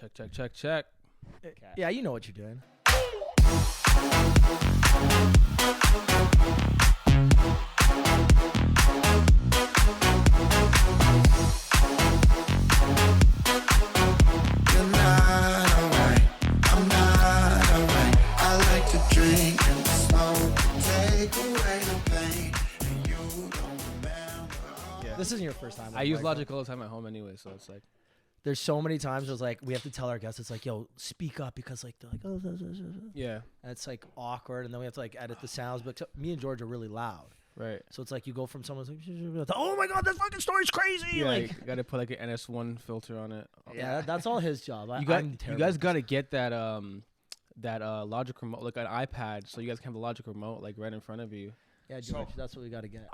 Check. Yeah, you know what you're doing. This isn't your first time. I use Logic all the time at home anyway, so it's like there's so many times where it's like we have to tell our guests, it's like, yo, speak up, because like they're like, oh, yeah, and it's like awkward, and then we have to like edit the sounds. But me and George are really loud, right? So it's like you go from someone's like, oh my god, that fucking story's crazy. Yeah, like you gotta put like an NS1 filter on it. Yeah, that's all his job. You guys gotta get that Logic remote, like an iPad, so you guys can have the Logic remote like right in front of you. Yeah, George, that's what we gotta get.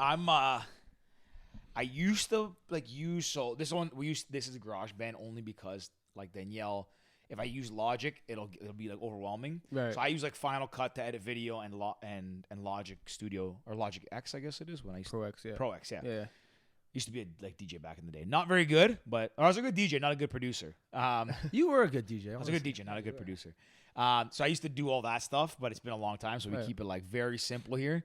I used to use this one. This is a GarageBand only because like Danielle, if I use Logic, it'll be like overwhelming. Right. So I use like Final Cut to edit video and Logic Studio or Logic X, I guess it is when I used Pro X, yeah. Pro X, yeah. Yeah. Used to be a DJ back in the day. Not very good, but I was a good DJ, not a good producer. You were a good DJ. I was a good DJ, not a good producer. So I used to do all that stuff, but it's been a long time, so we keep it like very simple here.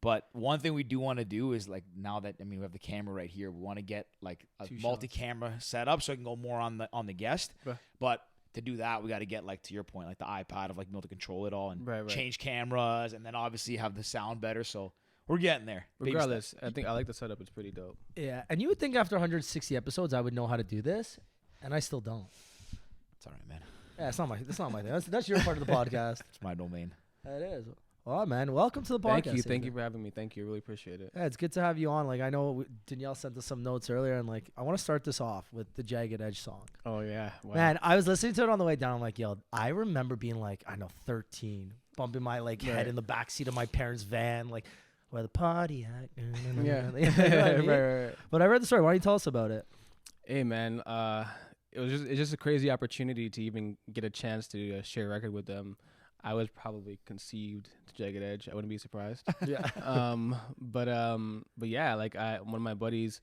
But one thing we do want to do is like now that we have the camera right here, we want to get like a multi-camera setup so I can go more on the guest. Right. But to do that, we got to get like to your point, like the iPad of like being able to control it all and right. change cameras, and then obviously have the sound better. So we're getting there. Regardless, I think I like the setup. It's pretty dope. Yeah, and you would think after 160 episodes I would know how to do this, and I still don't. It's all right, man. Yeah, that's not my thing. That's your part of the podcast. It's my domain. It is. Oh man, welcome to the podcast. Thank you for having me. Thank you, really appreciate it. Yeah, it's good to have you on. Like I know Danielle sent us some notes earlier, and like I want to start this off with the Jagged Edge song. Oh yeah, wow. Man, I was listening to it on the way down. I'm like, yo, I remember being like, 13, bumping my head in the backseat of my parents' van, like where the party at. Yeah, right. But I read the story. Why don't you tell us about it? Hey man, it's just a crazy opportunity to even get a chance to share a record with them. I was probably conceived to Jagged Edge. I wouldn't be surprised. Yeah. But yeah, like one of my buddies.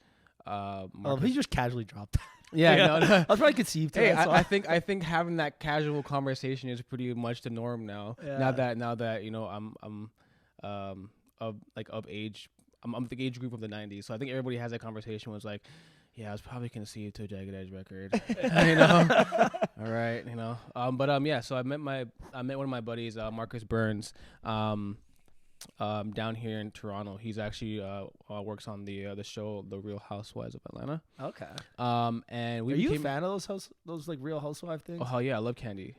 He just casually dropped. Yeah, yeah. No. I was probably conceived. Hey, I think having that casual conversation is pretty much the norm now. Yeah. Now that you know I'm of age. I'm the age group of the '90s, so I think everybody has that conversation. Was like, yeah, I was probably conceived to a Jagged Edge record. You know, all right, you know. Yeah. So I met one of my buddies, Marcus Burns, down here in Toronto. He's actually works on the show The Real Housewives of Atlanta. Okay. And are you a fan of those like Real Housewife things? Oh hell yeah, I love Candy.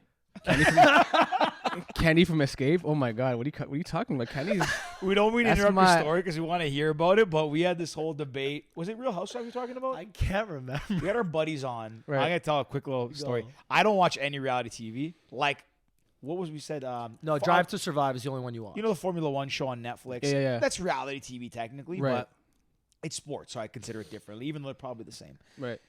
Candy from Escape. Oh my God, what are you talking about? Candy. We don't mean to interrupt your story because we want to hear about it, but we had this whole debate. Was it Real Housewives we're talking about? I can't remember. We had our buddies on. Right. I'm gonna tell a quick little story. I don't watch any reality TV. Like, what was we said? No, Drive to Survive is the only one you watch. You know the Formula One show on Netflix? Yeah. That's reality TV technically, right. but it's sports, so I consider it differently, even though they're probably the same. Right.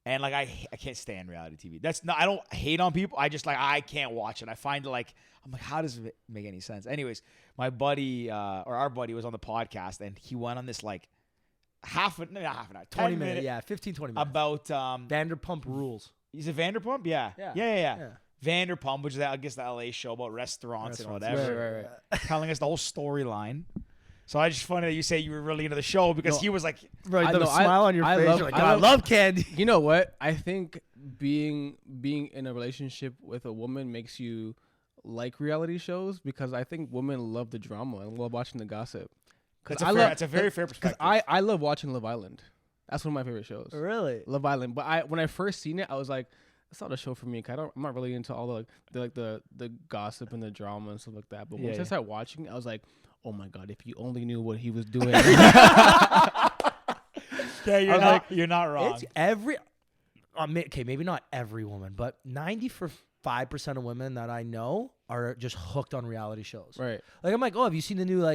And like I can't stand reality TV. That's not. I don't hate on people. I just I can't watch it. I find it I'm like, how does it make any sense? Anyways, my buddy or our buddy was on the podcast, and he went on this not half an hour, 20 minutes, 15, 20 minutes about Vanderpump Rules. Is it Vanderpump? Yeah. Vanderpump, which is I guess the LA show about restaurants and whatever. Right. Telling us the whole storyline. So I just funny that you say you were really into the show because he was like, right, the smile on your face. I love Candy. You know what? I think being in a relationship with a woman makes you like reality shows because I think women love the drama and love watching the gossip. That's a very fair perspective. I love watching Love Island. That's one of my favorite shows. Really? Love Island. But when I first seen it, I was like, that's not a show for me. Cause I'm not really into all the gossip and the drama and stuff like that. But once I started watching it, I was like, oh my God, if you only knew what he was doing. Yeah, you're not wrong. It's okay, maybe not every woman, but 95% of women that I know are just hooked on reality shows. Right. Like I'm like, oh, have you seen the new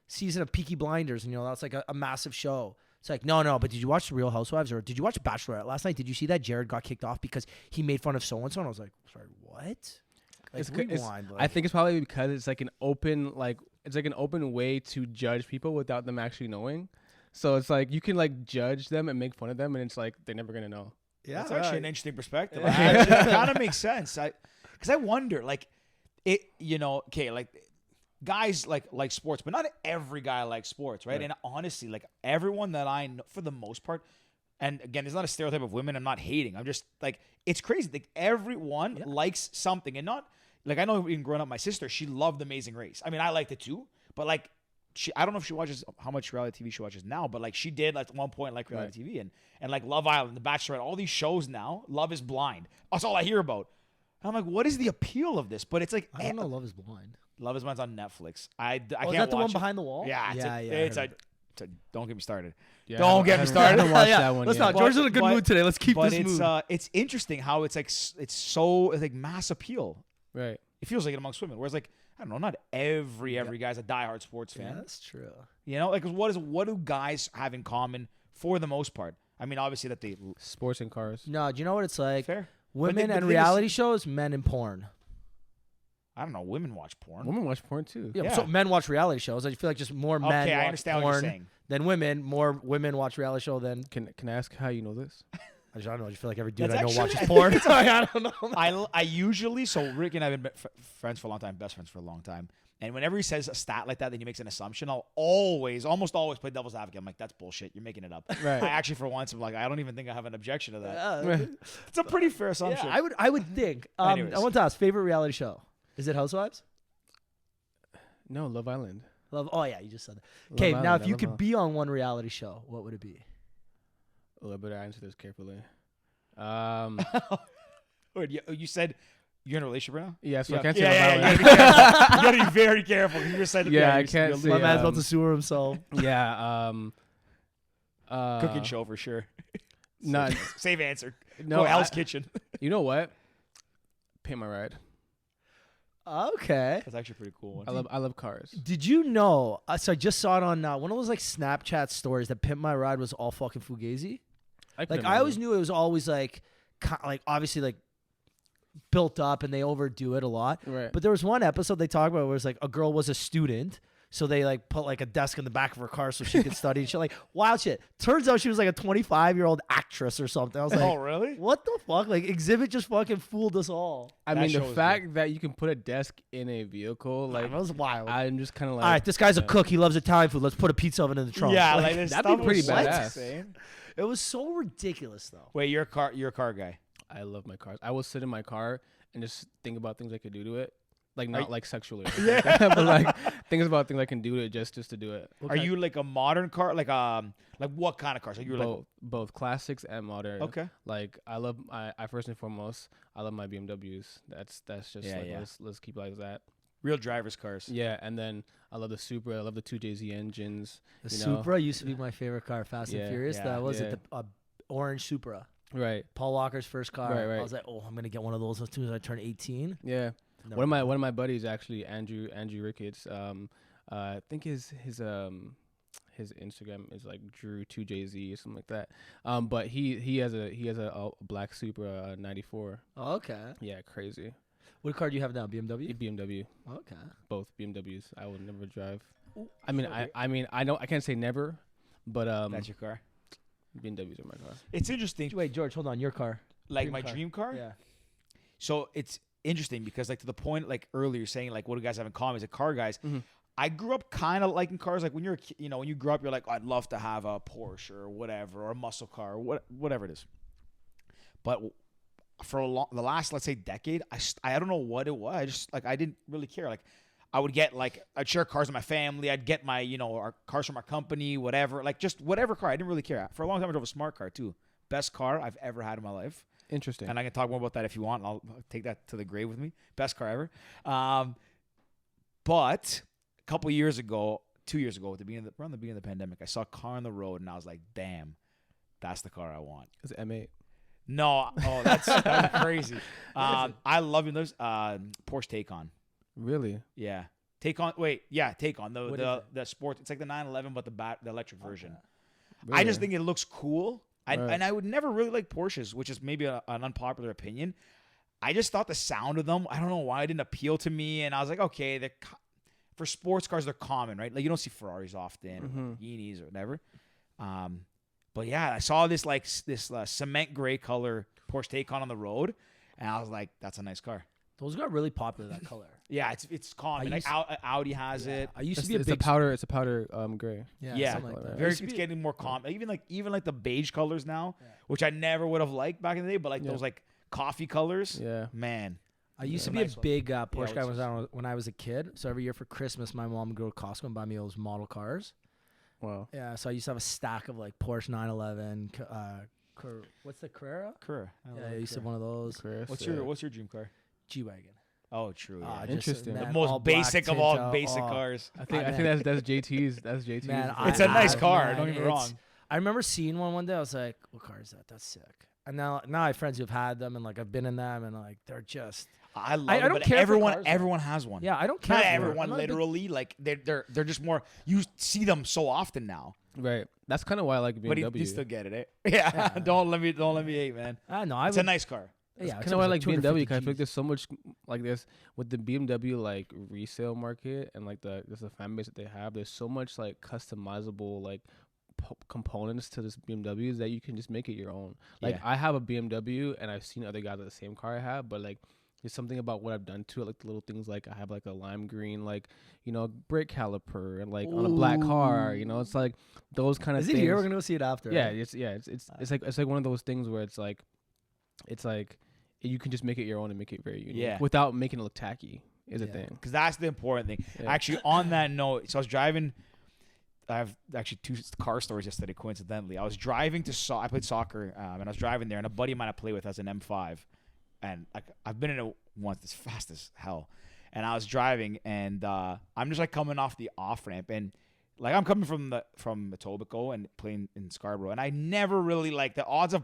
season of Peaky Blinders? And that's like a massive show. It's like, no, but did you watch The Real Housewives or did you watch Bachelorette last night? Did you see that Jared got kicked off because he made fun of so-and-so? And I was like, sorry, what? I think it's probably because it's like an open way to judge people without them actually knowing. So it's like you can judge them and make fun of them, and it's like they're never gonna know. Yeah, that's actually an interesting perspective. Yeah. It kind of makes sense. Because I wonder, like, it, okay, like, guys like sports, but not every guy likes sports, right? And honestly, like, everyone that I know, for the most part, and again, it's not a stereotype of women. I'm not hating. I'm just like, it's crazy. Like, everyone likes something, and not like, I know even growing up, my sister, she loved Amazing Race. I mean, I liked it too, but like, I don't know if she watches how much reality TV she watches now, but like, she did at one point like reality TV and like Love Island, The Bachelorette, all these shows now. Love is Blind. That's all I hear about. And I'm like, what is the appeal of this? But it's like, I don't know. Love is Blind. Love is Blind's on Netflix. I can't Is that the watch one it. behind the wall? Yeah, it's a don't get me started. Yeah, Don't get me started. I haven't watched that one Let's yet. not. George's in a good mood today. Let's keep But this mood. it's interesting how it's like it's like mass appeal. Right. It feels like it amongst women. Whereas like, I don't know, not every guy's a diehard sports fan. Yeah, that's true. You know, like, what do guys have in common for the most part? I mean, obviously that they Sports and cars. No, do you know what it's like? fair. Women But and the thing is- reality shows, men and porn. I don't know. Women watch porn. Women watch porn too. Yeah, Yeah. so men watch reality shows. I feel like just more men Okay, I watch understand what you're porn saying. than women. More women watch reality show than Can I ask how you know this? I don't know. I just feel like every dude That's I know actually- watches porn. I don't know. I usually, so Rick and I have been friends for a long time, best friends for a long time. And whenever he says a stat like that, then he makes an assumption. I'll almost always play devil's advocate. I'm like, that's bullshit. You're making it up. Right. I actually, for once, I'm like, I don't even think I have an objection to that. Yeah, It's a pretty fair assumption. I would think. I Anyways. want to ask, favorite reality show? Is it Housewives? No, Love Island. Love. Oh yeah, you just said that. Love Okay, now Island, if I you love could Love- be on one reality show, what would it be? Oh, I better answer this carefully. Wait, you said you're in a relationship right now? Yeah, so I Yeah. can't say Yeah, Love you gotta be very careful. You just said Yeah, I you're can't say, My man's about um, to sewer himself. Island. Yeah. cooking show for sure. Not. Save answer. No, No, Hell's I- Kitchen. You know what? Pay my ride. Okay. That's actually a pretty cool one. I love cars. Did you know? So I just saw it on one of those like Snapchat stories that Pimp My Ride was all fucking fugazi. Like I always knew it was always like obviously like built up and they overdo it a lot. Right. But there was one episode they talked about where it was like a girl was a student. So they like put like a desk in the back of her car so she could study and shit. Like wild shit. Turns out she was like a 25-year-old actress or something. I was like, Oh, really? what the fuck? Like Exhibit just fucking fooled us all. I That mean, the show is fact that you can put a desk in a vehicle, like, That was wild. I'm just kind of like, all right, this guy's a cook. He loves Italian food. Let's put a pizza oven in the trunk. Yeah, Like, like this that'd be stuff pretty was badass. insane. it was so ridiculous though. Wait, you're a car guy. I love my cars. I will sit in my car and just think about things I could do to it. Like, not like sexually, or anything like that, but like things about things I can do to it just to do it. Are you like a modern car? Like what kind of cars? Are you like Both classics and modern. okay? Like I first and foremost, I love my BMWs. That's just Yeah, like yeah. let's keep it like that. Real driver's cars. Yeah, and then I love the Supra. I love the 2JZ engines. The you know? Supra used to be my favorite car, Fast and Yeah, Furious. yeah, That was yeah. it, the orange Supra. Right. Paul Walker's first car. Right. I was like, oh, I'm gonna get one of those as soon as I turn 18. Yeah. No. One of my buddies actually, Andrew Ricketts. I think his Instagram is like Drew2JZ or something like that. But he has a black Supra 94. Oh, okay. Yeah, crazy. What car do you have now? BMW. BMW, Okay. both BMWs. I would never drive. I mean, I know I can't say never, but That's your car. BMWs are my car. It's interesting. Wait, George, hold on. Your car. Like dream my car. dream car. Yeah. So it's interesting because like to the point like earlier saying like what do guys have in common as a car guys. Mhm. I grew up kind of liking cars. Like when you're when you grew up, you're like, oh, I'd love to have a Porsche or whatever or a muscle car or whatever it is. But for the last, let's say, decade, I don't know what it was. I just like I didn't really care. Like I would get I'd share cars with my family. I'd get my our cars from our company, whatever. Like just whatever car. I didn't really care. For a long time, I drove a smart car too. Best car I've ever had in my life. Interesting. And I can talk more about that if you want. I'll take that to the grave with me. Best car ever. But a couple years ago, 2 years ago, around the beginning of the pandemic, I saw a car on the road, and I was like, "Damn, that's the car I want." It's M8. No, that's crazy. I love those Porsche Taycan. Really? Yeah, Taycan. Wait, yeah, Taycan. What The sport. It's like the 911, but the electric version. Really? I just think it looks cool. Right. And I would never really like Porsches, which is maybe an unpopular opinion. I just thought the sound of them, I don't know why it didn't appeal to me. And I was like, okay, for sports cars, they're common, right? Like you don't see Ferraris often, or Lamborghinis or whatever. But yeah, I saw this cement gray color Porsche Taycan on the road, and I was like, that's a nice car. Those got really popular, that color. Yeah, it's common. Like Audi has it. I used to be it's a powder gray. Yeah, something like that. It's getting more common. Even like the beige colors now, which I never would have liked back in the day, but like those like coffee colors. Yeah, man. I used to be a big Porsche guy when I was a kid. So every year for Christmas, my mom would go to Costco and buy me those model cars. Wow. Yeah, so I used to have a stack of like Porsche 911. What's the Carrera? Carrera. I used to have one of those. What's your dream car? G-Wagon. Oh, true. Yeah. Interesting. The most basic of all basic cars. I think that's JT's. That's JT's. Man, it's a nice car. Man, don't get me wrong. I remember seeing one day. I was like, "What car is that? That's sick." And now I have friends who've had them, and like I've been in them, and like they're just. I love I it, don't but care. Everyone has one. Yeah, I don't care. Not for everyone, literally. Like they're just more. You see them so often now. Right. That's kind of why I like BMW. But you still get it, eh? Yeah. Don't let me hate, man. It's a nice car. Yeah, kind of why I like BMW. Because I feel like there's so much like this with the BMW like resale market and like the fan base that they have. There's so much like customizable like components to this BMWs that you can just make it your own. Like I have a BMW and I've seen other guys with the same car I have, but like there's something about what I've done to it, like the little things like I have like a lime green like brake caliper and like on a black car. It's like those kind of Is things. it here? We're gonna go see it after. Yeah, right? It's like one of those things where it's like you can just make it your own and make it very unique without making it look tacky is a thing. Because that's the important thing. Yeah. Actually, on that note, so I was driving. I have actually 2 car stories yesterday, coincidentally. I was driving I played soccer, and I was driving there, and a buddy of mine I play with has an M5. And I've been in it once. It's fast as hell. And I was driving, and I'm just like coming off the off ramp, and like I'm coming from Etobicoke and playing in Scarborough, and I never really like the odds of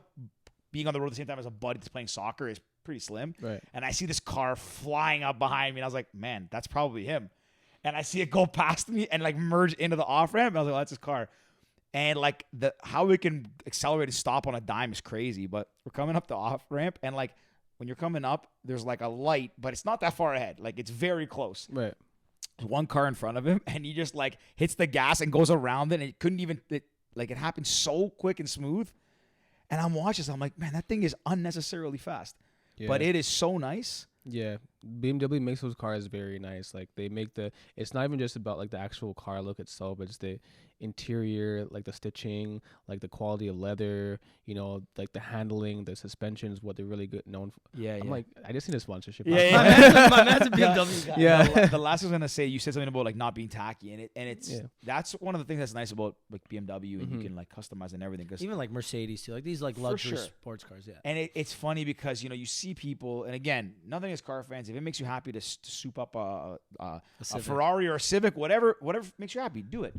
being on the road at the same time as a buddy that's playing soccer is pretty slim. Right. And I see this car flying up behind me, and I was like, man, that's probably him. And I see it go past me and like merge into the off ramp. I was like, oh, that's his car. And like how we can accelerate and stop on a dime is crazy. But we're coming up the off ramp, and like when you're coming up, there's like a light, but it's not that far ahead. Like it's very close. Right. There's one car in front of him, and he just like hits the gas and goes around it, and it couldn't even it happened so quick and smooth. And I'm watching, so I'm like, man, that thing is unnecessarily fast. Yeah. But it is so nice. Yeah, BMW makes those cars very nice. Like they make it's not even just about like the actual car look itself, but just the interior, like the stitching, like the quality of leather, like the handling, the suspensions, what they're really good known for. Yeah, I'm like, I just need a sponsorship. Yeah. My man's a BMW guy. Yeah. The last I was gonna say, you said something about like not being tacky, and that's one of the things that's nice about like BMW, and you can like customize and everything. Cause even like Mercedes too, like these like luxury sports cars. Yeah. And it's funny because you see people, and again, nothing against car fans. If it makes you happy to soup up a Ferrari or a Civic, whatever makes you happy, do it.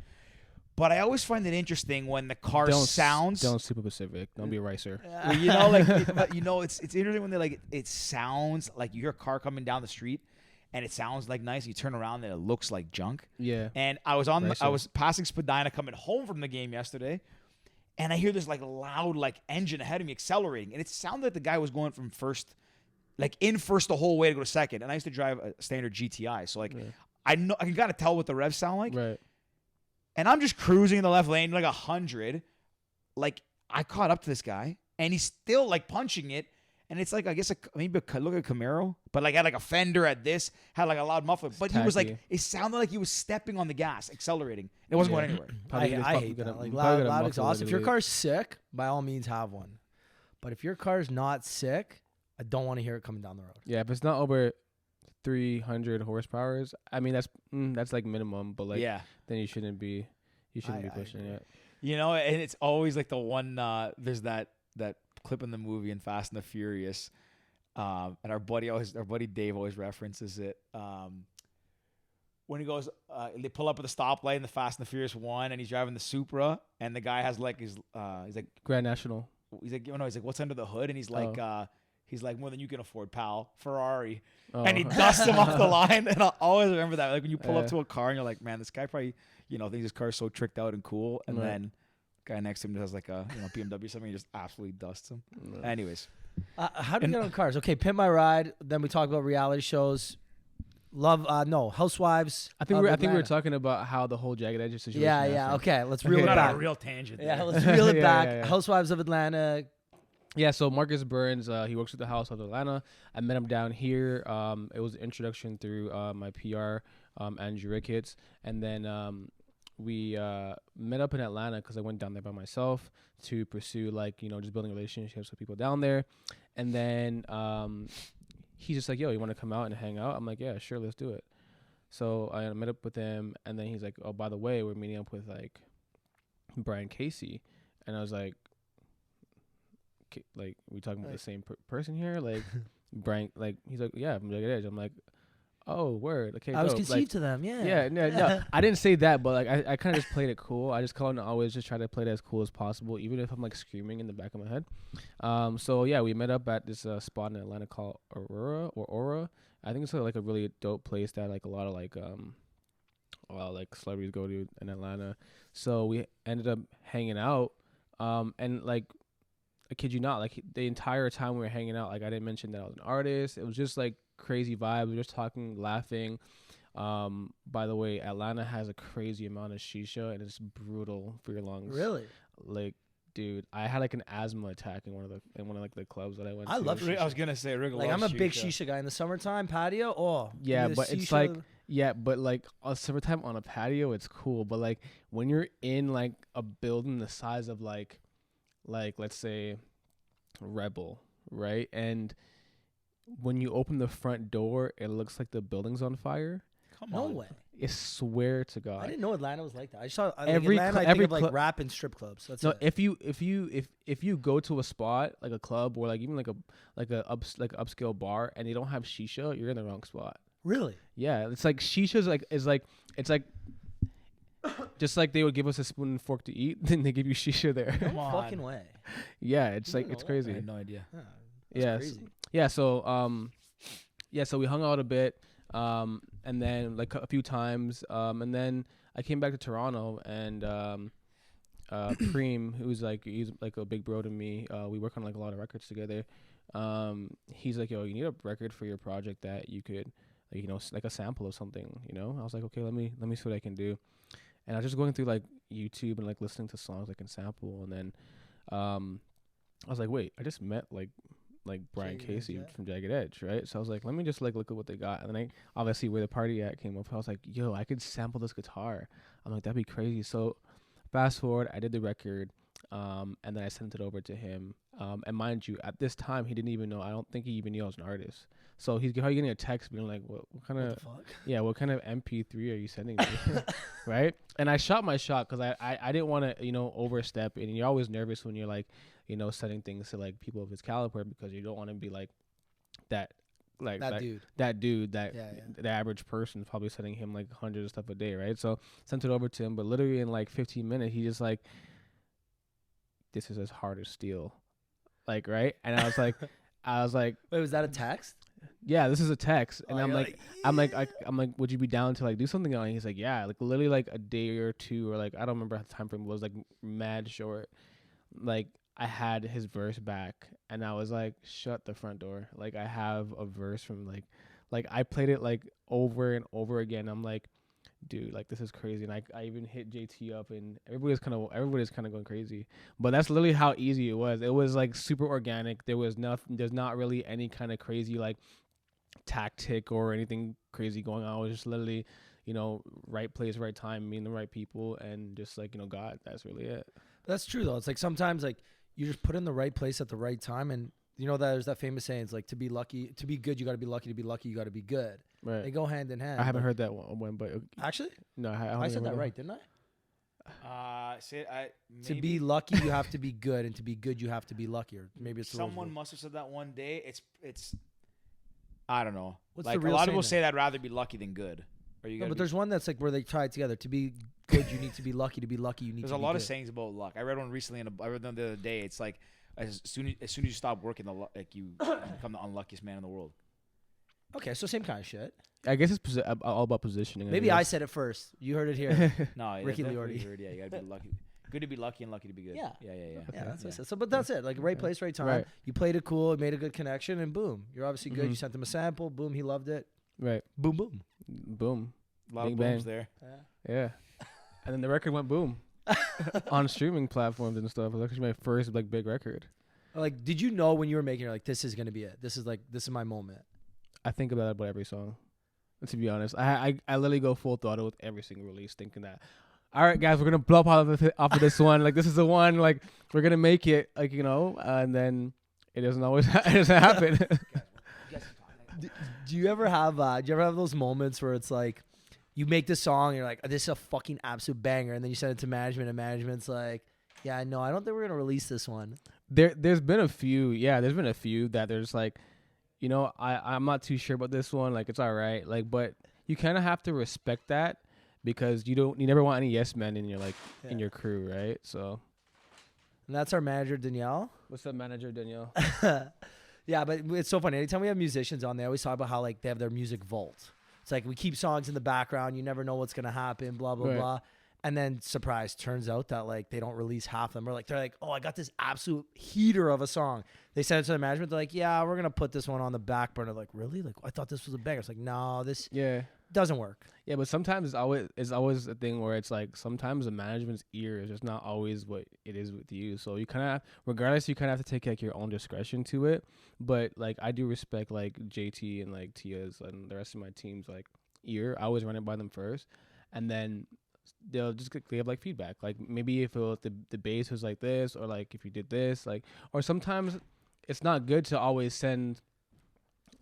But I always find it interesting when the car sounds. Don't soup up a Civic. Don't be a racer. It's interesting when they it sounds like you hear a car coming down the street, and it sounds like nice. You turn around and it looks like junk. Yeah. And I was passing Spadina coming home from the game yesterday, and I hear this like loud like engine ahead of me accelerating, and it sounded like the guy was going from first. Like in first the whole way to go to second. And I used to drive a standard GTI. So like I know I can kind of tell what the revs sound like. Right. And I'm just cruising in the left lane like 100. Like I caught up to this guy and he's still like punching it. And it's like I guess maybe look at Camaro, but like had like a fender at this, had like a loud muffler. But he was like it sounded like he was stepping on the gas, accelerating. It wasn't going anywhere. I hate that. Like loud exhaust. If your car's sick, by all means have one. But if your car's not sick, I don't want to hear it coming down the road. Yeah, if it's not over 300 horsepower, I mean that's like minimum, but like then you shouldn't be pushing it. And it's always like the one there's that clip in the movie in Fast and the Furious, and our buddy Dave always references it. When he goes, they pull up at the stoplight in the Fast and the Furious 1, and he's driving the Supra, and the guy has like his he's like Grand National. He's like, he's like, what's under the hood? And he's like, he's like, more than you can afford, pal. Ferrari. And he dusts him off the line. And I'll always remember that. Like when you pull up to a car and you're like, man, this guy probably, thinks his car is so tricked out and cool. And then guy next to him has like a BMW or something. He just absolutely dusts him. Anyways. How do we get on cars? Okay, Pimp My Ride. Then we talk about reality shows. No, Housewives. I think of we were Atlanta. talking about how the whole Jagged Edge situation. Yeah, yeah. happened. Okay, let's Okay. reel it Not back. a real tangent. Yeah, there. let's reel it Yeah, back. yeah, yeah. Housewives of Atlanta. Yeah, so Marcus Burns, he works at the House of Atlanta. I met him down here. It was an introduction through my PR, Andrew Ricketts, and then we met up in Atlanta because I went down there by myself to pursue just building relationships with people down there, and then he's just like, "Yo, you want to come out and hang out?" I'm like, "Yeah, sure, let's do it." So I met up with him, and then he's like, "Oh, by the way, we're meeting up with like Brian Casey," and I was like, we talking about the same person here? Like, Brian, like, he's like, yeah, from Jagged Edge. I'm like, oh, word. Okay, I was dope. conceived Like, to them. Yeah. yeah, no, I didn't say that, but like, I kind of just played it cool. I just kind of always just try to play it as cool as possible, even if I'm like screaming in the back of my head. So yeah, we met up at this spot in Atlanta called Aura. I think it's like a really dope place that like a lot of like celebrities go to in Atlanta. So we ended up hanging out, and like, I kid you not, like the entire time we were hanging out, like I didn't mention that I was an artist. It was just like crazy vibe. We were just talking, laughing. By the way, Atlanta has a crazy amount of shisha, and it's brutal for your lungs. Really? Like, dude, I had like an asthma attack in one of like the clubs that I went to. I love shisha. I was gonna say, Rick Like, loves I'm a big shisha. shisha guy in the summertime patio. Oh, Yeah, the but it's shisha- like, yeah, but like on summertime on a patio, it's cool. But like when you're in like a building the size of like let's say Rebel, right? And when you open the front door, it looks like the building's on fire. Come no on. way. I swear to God. I didn't know Atlanta was like that. I just saw Every Atlanta. cl- I think every of like cl- rap and strip clubs. That's No, it. if you go to a spot like a club or like even like a upscale bar and they don't have shisha, you're in the wrong spot. Really? Yeah, it's like shisha's like it's like just like they would give us a spoon and fork to eat, then they give you shisha there. Come No on. fucking way. Yeah, it's like didn't it's know that. I crazy. had no idea. Huh, Yeah, that's crazy. yeah. So we hung out a bit, and then like a few times, and then I came back to Toronto, and Preme, he's like a big bro to me. We work on like a lot of records together. He's like, yo, you need a record for your project that you could, like, like a sample of something. I was like, okay, let me see what I can do. And I was just going through like YouTube and like listening to songs I can sample, and then I was like, wait, I just met like Brian Jagged Casey Edge, yeah. from Jagged Edge, right? So I was like, let me just like look at what they got, and then obviously where the party at came up. I was like, yo, I could sample this guitar. I'm like, that'd be crazy. So fast forward, I did the record, and then I sent it over to him. And mind you, at this time he didn't even know. I don't think he even knew I was an artist. So he's probably getting a text being like, what kind of What the fuck? yeah, what kind of MP3 are you sending me? Right? And I shot my shot because I didn't want to, overstep. And you're always nervous when you're like, sending things to like people of his caliber because you don't want to be like that Dude. that dude Yeah. the average person is probably sending him like hundreds of stuff a day, right? So sent it over to him, but literally in like 15 minutes, he just like, this is as hard as steel, like, right? And I was like, Wait, was that a text? yeah, this is a text, and Oh, I'm you're like, I'm like, would you be down to like do something on it? He's like, yeah, like literally like a day or two, or like I don't remember how the time frame was, like mad short. Like I had his verse back, and I was like, shut the front door. Like I have a verse from like I played it like over and over again. I'm like, dude, like this is crazy, and I even hit JT up, and everybody's kind of going crazy. But that's literally how easy it was. It was like super organic. There's not really any kind of crazy like tactic or anything crazy going on. It was just literally, right place, right time, meeting the right people, and just like, God, that's really it. That's true though. It's like sometimes like you just put in the right place at the right time, and there's that famous saying, it's like to be good, you got to be lucky. To be lucky, you got to be good. Right. They go hand in hand. I haven't heard that one, but Actually, no, I said that right, didn't I? To be lucky, you have to be good, and to be good, you have to be lucky. Or maybe it's the someone Roosevelt. must have said that one day. It's I don't know. What's like the real a lot of people saying say that I'd rather be lucky than good. Or you No, gotta but be- there's one that's like where they tie it together. To be good, you need to be lucky. To be lucky, you need there's to a be lot good. of sayings about luck. I read one recently, and I read them the other day. It's like as soon as you stop working, you become the unluckiest man in the world. Okay, so same kind of shit. I guess it's all about positioning. Maybe I said it first. You heard it here. No, Ricky definitely Liordi. heard, yeah, you gotta be lucky. Good to be lucky and lucky to be good. Yeah. yeah. Yeah, that's what I said. So, but that's it. Like right place, right time. Right. You played it cool, made a good connection, and boom, you're obviously good. Mhm. You sent him a sample. Boom, he loved it. Right. Boom, boom. Boom. A lot Bing of bang. booms there. Yeah. And then the record went boom on streaming platforms and stuff. It was actually my first like big record. Like, did you know when you were making it, like, this is gonna be it? This is my moment. I think about every song. To be honest, I literally go full throttle with every single release, thinking that, all right, guys, we're gonna blow up off of this one. Like, this is the one. Like, we're gonna make it. Like, and then it doesn't always it doesn't happen. Do you ever have those moments where it's like, you make this song, and you're like, this is a fucking absolute banger, and then you send it to management, and management's like, yeah, no, I don't think we're gonna release this one. There's been a few. Yeah, there's been a few that there's like, I'm not too sure about this one. Like, it's all right. Like, but you kind of have to respect that because you never want any yes men in your in your crew, right? So. And that's our manager, Danielle. What's up, manager Danielle? Yeah, but it's so funny. Anytime we have musicians on, they always talk about how like they have their music vault. It's like we keep songs in the background. You never know what's gonna happen. Blah blah blah. And then surprise, turns out that like they don't release half of them. Or like they're like, oh, I got this absolute heater of a song. They send it to the management. They're like, yeah, we're gonna put this one on the back burner. Like, really? Like, I thought this was a banger. It's like, no, this doesn't work. Yeah, but sometimes it's always a thing where it's like sometimes the management's ear is just not always what it is with you. So you kind of, regardless, you kind of have to take like your own discretion to it. But like I do respect like JT and like Tia's and the rest of my team's like ear. I always run it by them first, and then they'll just give like feedback. Like maybe if the bass was like this, or like if you did this, like, or sometimes it's not good to always send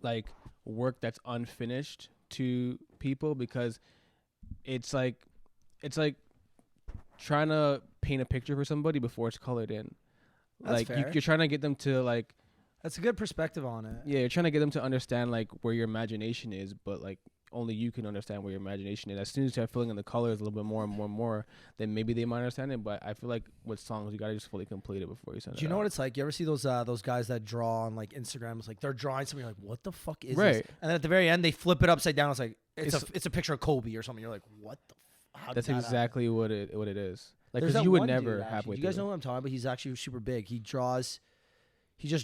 like work that's unfinished to people because it's like trying to paint a picture for somebody before it's colored in. That's like fair. you're trying to get them to like. That's a good perspective on it. Yeah, you're trying to get them to understand like where your imagination is, but like only you can understand where your imagination is. As soon as you start filling in the colors a little bit more and more and more, then maybe they might understand it. But I feel like with songs, you gotta just fully complete it before you send it. Do you know out. what it's like? You ever see those guys that draw on like Instagram? It's like they're drawing something. You're like, what the fuck is Right. this? And then at the very end, they flip it upside down. It's like it's a picture of Kobe or something. You're like, what the? How That's did that exactly what it is. Like, There's because that you would one never dude, have actually. with Do you guys know what I'm talking about? He's actually super big. He just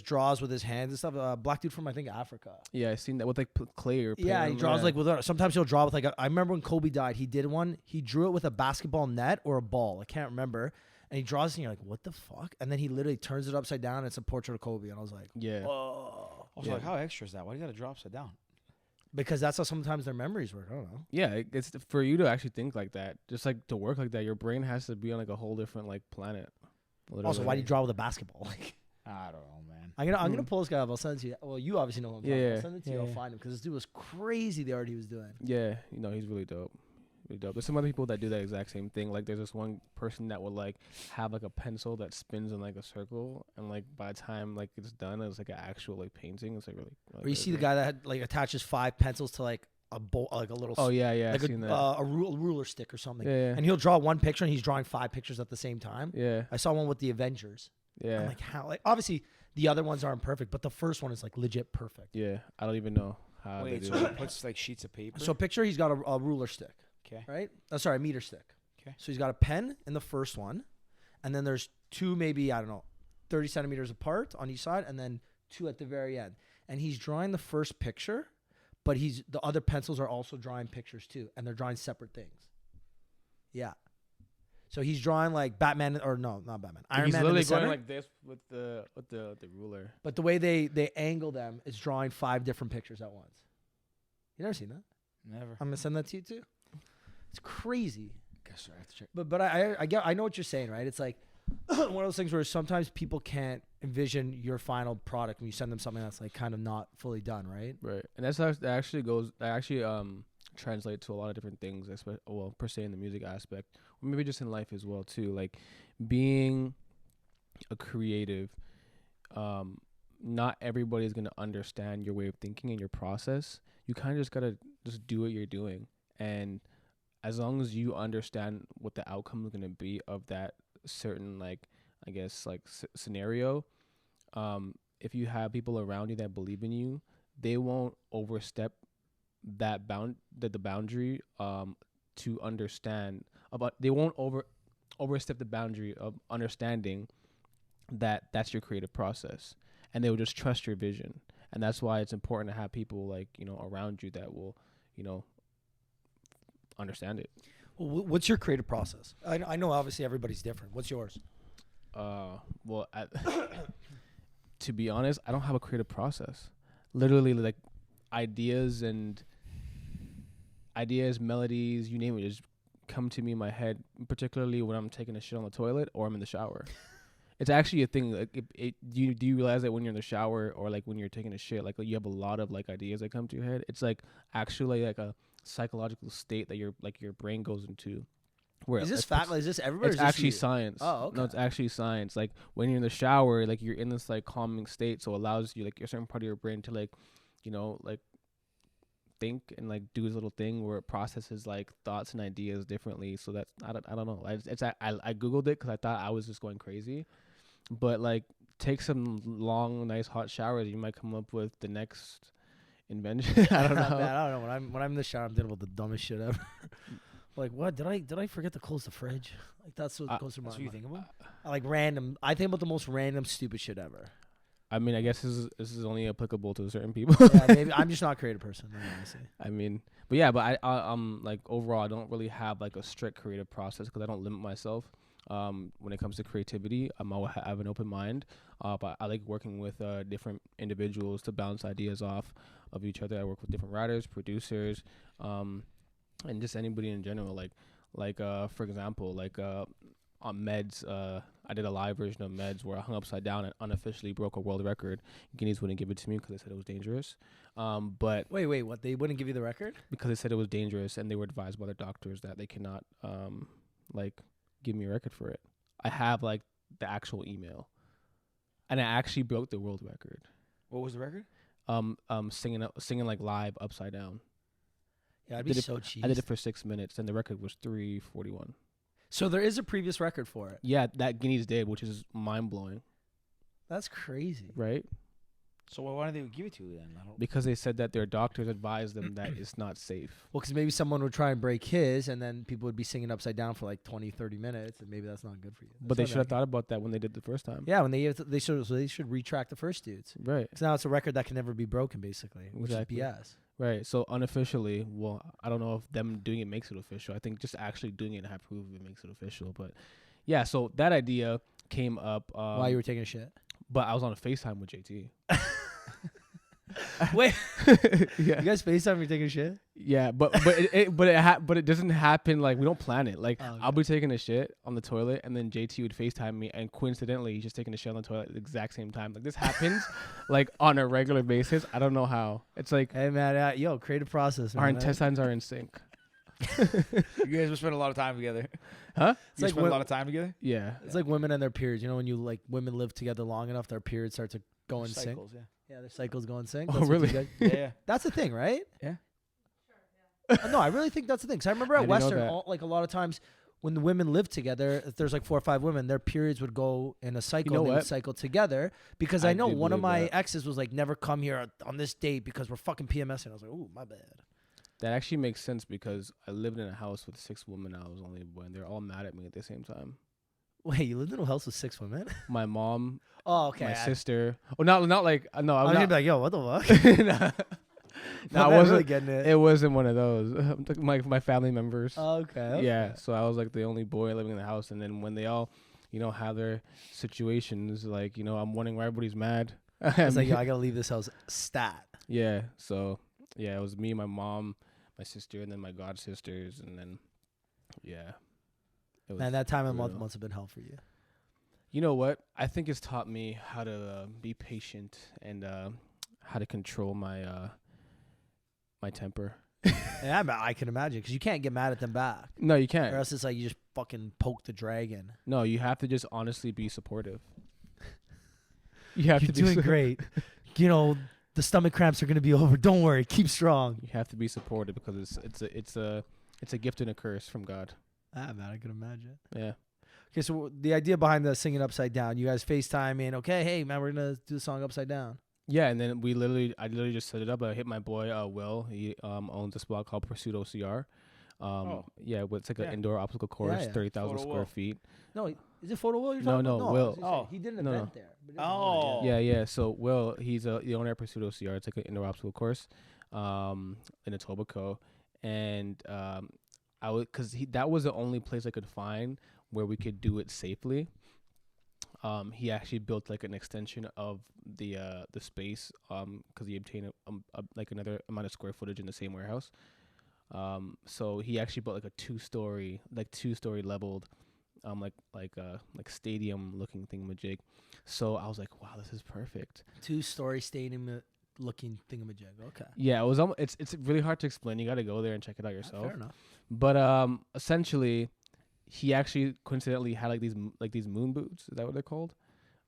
draws with his hands and stuff. Black dude from I think Africa. Yeah, I seen that with like clay or Yeah, he paint. draws like with. Sometimes he'll draw with like. I remember when Kobe died, he did one. He drew it with a basketball net or a ball. I can't remember. And he draws it, and you're like, what the fuck? And then he literally turns it upside down. And it's a portrait of Kobe, and I was like, Yeah. oh, I was like, how extra is that? Why do you got to draw upside down? because that's how sometimes their memories work. I don't know. Yeah, it's for you to actually think like that, just like to work like that. Your brain has to be on like a whole different like planet. Also, literally. why do you draw with a basketball? Like, I don't know, man. I'm gonna pull this guy up. I'll send it to you. Well, you obviously know who I'm talking about. Yeah. I'll send it to you. Yeah, I'll yeah. find him because this dude was crazy. The art he was doing. Yeah, he's really dope. Really dope. There's some other people that do that exact same thing. Like there's this one person that will like have like a pencil that spins in like a circle, and like by the time like it's done, it's like an actual like painting. It's like really. Or you see the guy that had, like attaches 5 pencils to like a bowl, like a little. Oh yeah, like I've seen that. a ruler stick or something. Yeah, And he'll draw one picture and he's drawing 5 pictures at the same time. yeah, I saw one with the Avengers. yeah, I'm like, how? Like, obviously, the other ones aren't perfect, but the first one is like legit perfect. yeah. I don't even know how Wait, they so do he it. puts like sheets of paper? So picture he's got a ruler stick, Okay. right? Oh, sorry, a meter stick. 'Kay. So he's got a pen in the first one, and then there's 2 maybe, I don't know, 30 centimeters apart on each side, and then 2 at the very end. And he's drawing the first picture, but the other pencils are also drawing pictures too, and they're drawing separate things. Yeah. So he's drawing like Batman, or no, not Batman. Iron He's Man in literally the going center. like this with the ruler. But the way they angle them is drawing 5 different pictures at once. You never seen that? Never. I'm gonna send that to you too. It's crazy. Guess I have to check. But I know what you're saying, right? It's like one of those things where sometimes people can't envision your final product when you send them something that's like kind of not fully done, right? Right, and that actually translates to a lot of different things, well, per se in the music aspect, or maybe just in life as well too. Like being a creative, not everybody's gonna understand your way of thinking and your process. You kind of just gotta just do what you're doing, and as long as you understand what the outcome is gonna be of that certain like I guess like scenario, if you have people around you that believe in you, they won't overstep the boundary to understand about. They won't overstep the boundary of understanding that that's your creative process, and they will just trust your vision. And that's why it's important to have people like, around you that will, understand it. Well, what's your creative process? I know obviously everybody's different. What's yours? Well, to be honest, I don't have a creative process. Literally, like ideas, melodies, you name it, just come to me in my head. Particularly when I'm taking a shit on the toilet or I'm in the shower. It's actually a thing. Like, do you realize that when you're in the shower or like when you're taking a shit, like you have a lot of like ideas that come to your head? It's like actually like a psychological state that your brain goes into. Where is this fact? Is this everybody? It's actually science. Oh, okay. No, it's actually science. Like when you're in the shower, like you're in this like calming state, so it allows you like a certain part of your brain to like, like think and like do this little thing where it processes like thoughts and ideas differently. So that's I don't know. I googled it because I thought I was just going crazy, but like take some long, nice hot showers, you might come up with the next invention. I don't know. Man, I don't know. When I'm in the shower, I'm dealing with the dumbest shit ever. Like, what did I forget to close the fridge? Like that's what goes through my mind. That's what you think about? Like random. I think about the most random stupid shit ever. I mean, I guess this is only applicable to certain people. Yeah, maybe I'm just not a creative person, honestly. I mean, but yeah, but I'm like overall, I don't really have like a strict creative process because I don't limit myself. When it comes to creativity, I have an open mind. But I like working with different individuals to bounce ideas off of each other. I work with different writers, producers, and just anybody in general. Like for example, like on Meds, I did a live version of Meds where I hung upside down and unofficially broke a world record. Guineas wouldn't give it to me because they said it was dangerous. But wait, what? They wouldn't give you the record? Because they said it was dangerous and they were advised by their doctors that they cannot like give me a record for it. I have like the actual email, and I actually broke the world record. What was the record? Singing like live upside down. Yeah, I'd be so cheesed. I did it for 6 minutes, and the record was 3:41. So there is a previous record for it. Yeah, that Guineas did, which is mind blowing. That's crazy, right? So why didn't they give it to you then? Because they said that their doctors advised them that it's not safe. Well, because maybe someone would try and break his, and then people would be singing upside down for like 20, 30 minutes, and maybe that's not good for you. But they should have thought about that when they did the first time. Yeah, when they should retract the first dudes. Right. Because now it's a record that can never be broken, basically, which is BS. Right. So unofficially, well, I don't know if them doing it makes it official. I think just actually doing it and have proof of it makes it official. But yeah, so that idea came up while you were taking a shit. But I was on a FaceTime with JT. Wait, yeah. You guys FaceTime when you're taking a shit? Yeah, but it doesn't happen like we don't plan it. Like I'll be taking a shit on the toilet, and then JT would FaceTime me, and coincidentally he's just taking a shit on the toilet at the exact same time. Like this happens like on a regular basis. I don't know how. It's like, hey man, creative process. Our intestines are in sync. You guys will spend a lot of time together. Huh? You like spend a lot of time together? Yeah. It's like women and their periods. You know, when you like women live together long enough, their periods start to go in sync. Yeah, their cycles go in sync. Oh, really? Yeah. That's the thing, right? Yeah. No, I really think that's the thing. Because I remember at Western, like a lot of times when the women lived together, if there's like 4 or 5 women, their periods would go in a cycle. You know and they what? would cycle together. Because I know one of my that. exes was like, never come here on this date because we're fucking PMSing. I was like, ooh, my bad. That actually makes sense because I lived in a house with 6 women. I was only a boy, and they're all mad at me at the same time. Wait, you lived in a house with 6 women? My mom. Oh, okay. My sister. Oh, not like no. I was gonna be like, yo, what the fuck? No, I wasn't really getting it. It wasn't one of those. My family members. Okay. Yeah, so I was like the only boy living in the house, and then when they all, have their situations, like I'm wondering why everybody's mad. It's like, yo, I gotta leave this house stat. Yeah. So yeah, it was me, my mom, my sister, and then my god sisters, and then yeah. Man, that time of month must have been hell for you. You know what? I think it's taught me how to be patient and how to control my my temper. Yeah, I can imagine because you can't get mad at them back. No, you can't. Or else it's like you just fucking poke the dragon. No, you have to just honestly be supportive. You're doing great. The stomach cramps are gonna be over. Don't worry, keep strong. You have to be supportive because it's a gift and a curse from God. Ah, man, I can imagine. Yeah. Okay, so the idea behind the singing upside down, you guys FaceTime in. Okay, hey man, we're gonna do the song upside down. Yeah, and then I literally just set it up. I hit my boy Will. He owns a spot called Pursuit OCR. Yeah, it's like Yeah. an indoor obstacle course, yeah. 30,000 Photo square Will. feet. No, is it Photo Will you're No, talking no, about? Will. I was gonna say, Oh. he did an No, event no. there. But he doesn't know it Oh. Yeah. So Will, he's the owner of Pursuit OCR. It's like an indoor obstacle course, in Etobicoke, and I would because that was the only place I could find where we could do it safely. He actually built like an extension of the space because he obtained like another amount of square footage in the same warehouse. So he actually built like a two-story leveled like stadium looking thingamajig. So I was like, wow, this is perfect. 2-story stadium looking thingamajig. Okay. Yeah, it was it's really hard to explain. You got to go there and check it out yourself. Fair enough. But essentially, he actually coincidentally had like these moon boots. Is that what they're called?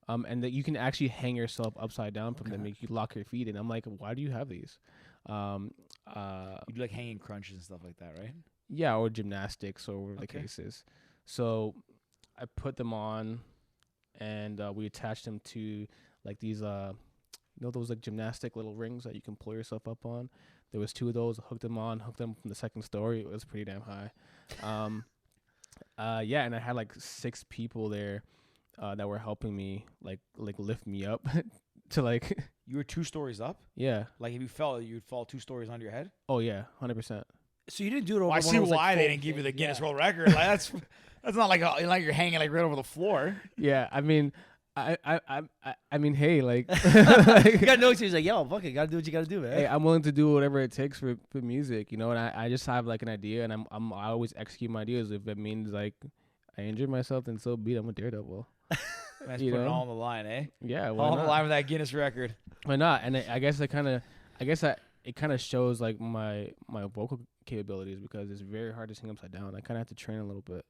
And that you can actually hang yourself upside down from them. You can lock your feet in. I'm like, why do you have these? You do like hanging crunches and stuff like that, right? Yeah, or gymnastics or whatever the Okay. case is. So I put them on, and we attached them to like these those like gymnastic little rings that you can pull yourself up on. There was 2 of those. Hooked them from the second story. It was pretty damn high. Yeah, and I had like 6 people there that were helping me like lift me up to like You were 2 stories up. yeah. Like if you fell, you'd fall 2 stories under your head. Oh yeah, 100%. So you didn't do it over. Well, I one see of those, like, why they foam didn't give you the things, Guinness yeah. World Record. Like that's not like like you're hanging like right over the floor. Yeah, I mean, I mean, hey, like, You got no excuse. Like, yo, fuck it, gotta do what you gotta do, man. hey, I'm willing to do whatever it takes for music, you know. And I just have like an idea, and I always execute my ideas. If it means like I injure myself, then so be it. I'm a daredevil. That's You putting it know? all on the line, eh? Yeah, why All on the not? line with that Guinness record. Why not? And I guess it kind of shows like my vocal capabilities because it's very hard to sing upside down. I kind of have to train a little bit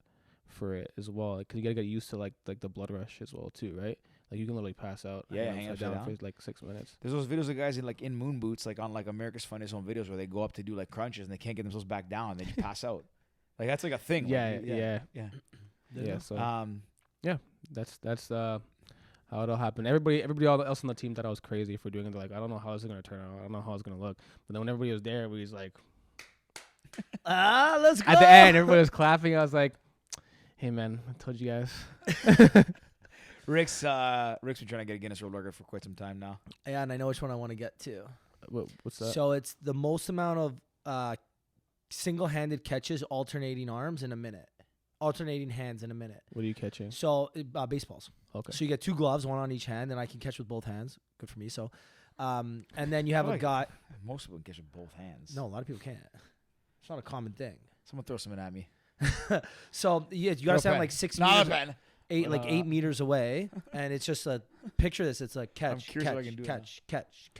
for it as well, because you gotta get used to like the blood rush as well too, right? Like you can literally pass out. Yeah, hanging hang upside down. for like 6 minutes. There's those videos of guys in moon boots, like on like America's Funniest Home Videos, where they go up to do like crunches and they can't get themselves back down, and they just pass out. Like that's like a thing. Like, Yeah. So Um, that's how it all happened. Everybody else on the team thought I was crazy for doing it. They're like, I don't know how this is gonna turn out. I don't know how it's gonna look. But then when everybody was there, we was like, Let's go. at the end, everybody was clapping. I was like, hey man, I told you guys. Rick's been trying to get a Guinness World Record for quite some time now. Yeah, and I know which one I want to get to. What's that? So it's the most amount of single-handed catches, alternating arms in a minute, alternating hands in a minute. What are you catching? So baseballs. Okay. So you get 2 gloves, one on each hand, and I can catch with both hands. Good for me. So, and then you have I a like- guy. Most people can catch with both hands. No, a lot of people can't. It's not a common thing. Someone throw something at me. So yeah, you gotta stand like 6 Not a meters, pen. 8 meters away, and it's just a picture this. It's like catch, curious if I can do it now. catch,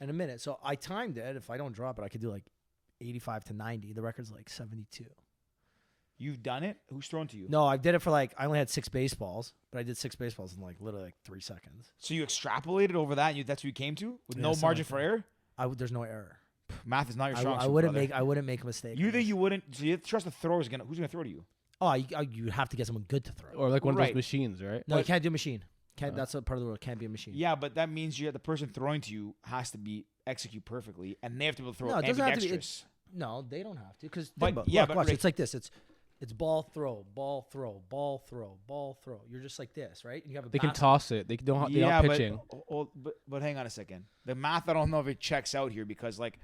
in a minute. So I timed it. If I don't drop it, I could do like 85 to 90. The record's like 72. You've done it? Who's thrown to you? No, I did it for like I only had 6 baseballs, but I did 6 baseballs in like literally like 3 seconds. So you extrapolated over that, and that's what you came to with Yeah, no something margin like for that. error? There's no error. Math is not your strong I suit, wouldn't brother. make a mistake. You on think this. you wouldn't? So you trust the thrower is gonna? Who's gonna throw to you? Oh, you have to get someone good to throw. Or like one of Right. those machines, right? No, you But- can't do a machine. That's a part of the rule. Can't be a machine. Yeah, but that means the person throwing to you has to be execute perfectly, and they have to be able to throw No, it doesn't have to be- ambidextrous. No, they don't have to. Because But- watch, yeah, but watch. Rick- It's like this. It's ball throw, ball throw, ball throw, ball throw. You're just like this, right? And you have a They can basket. toss it. They're not pitching. But hang on a second. The math, I don't know if it checks out here because like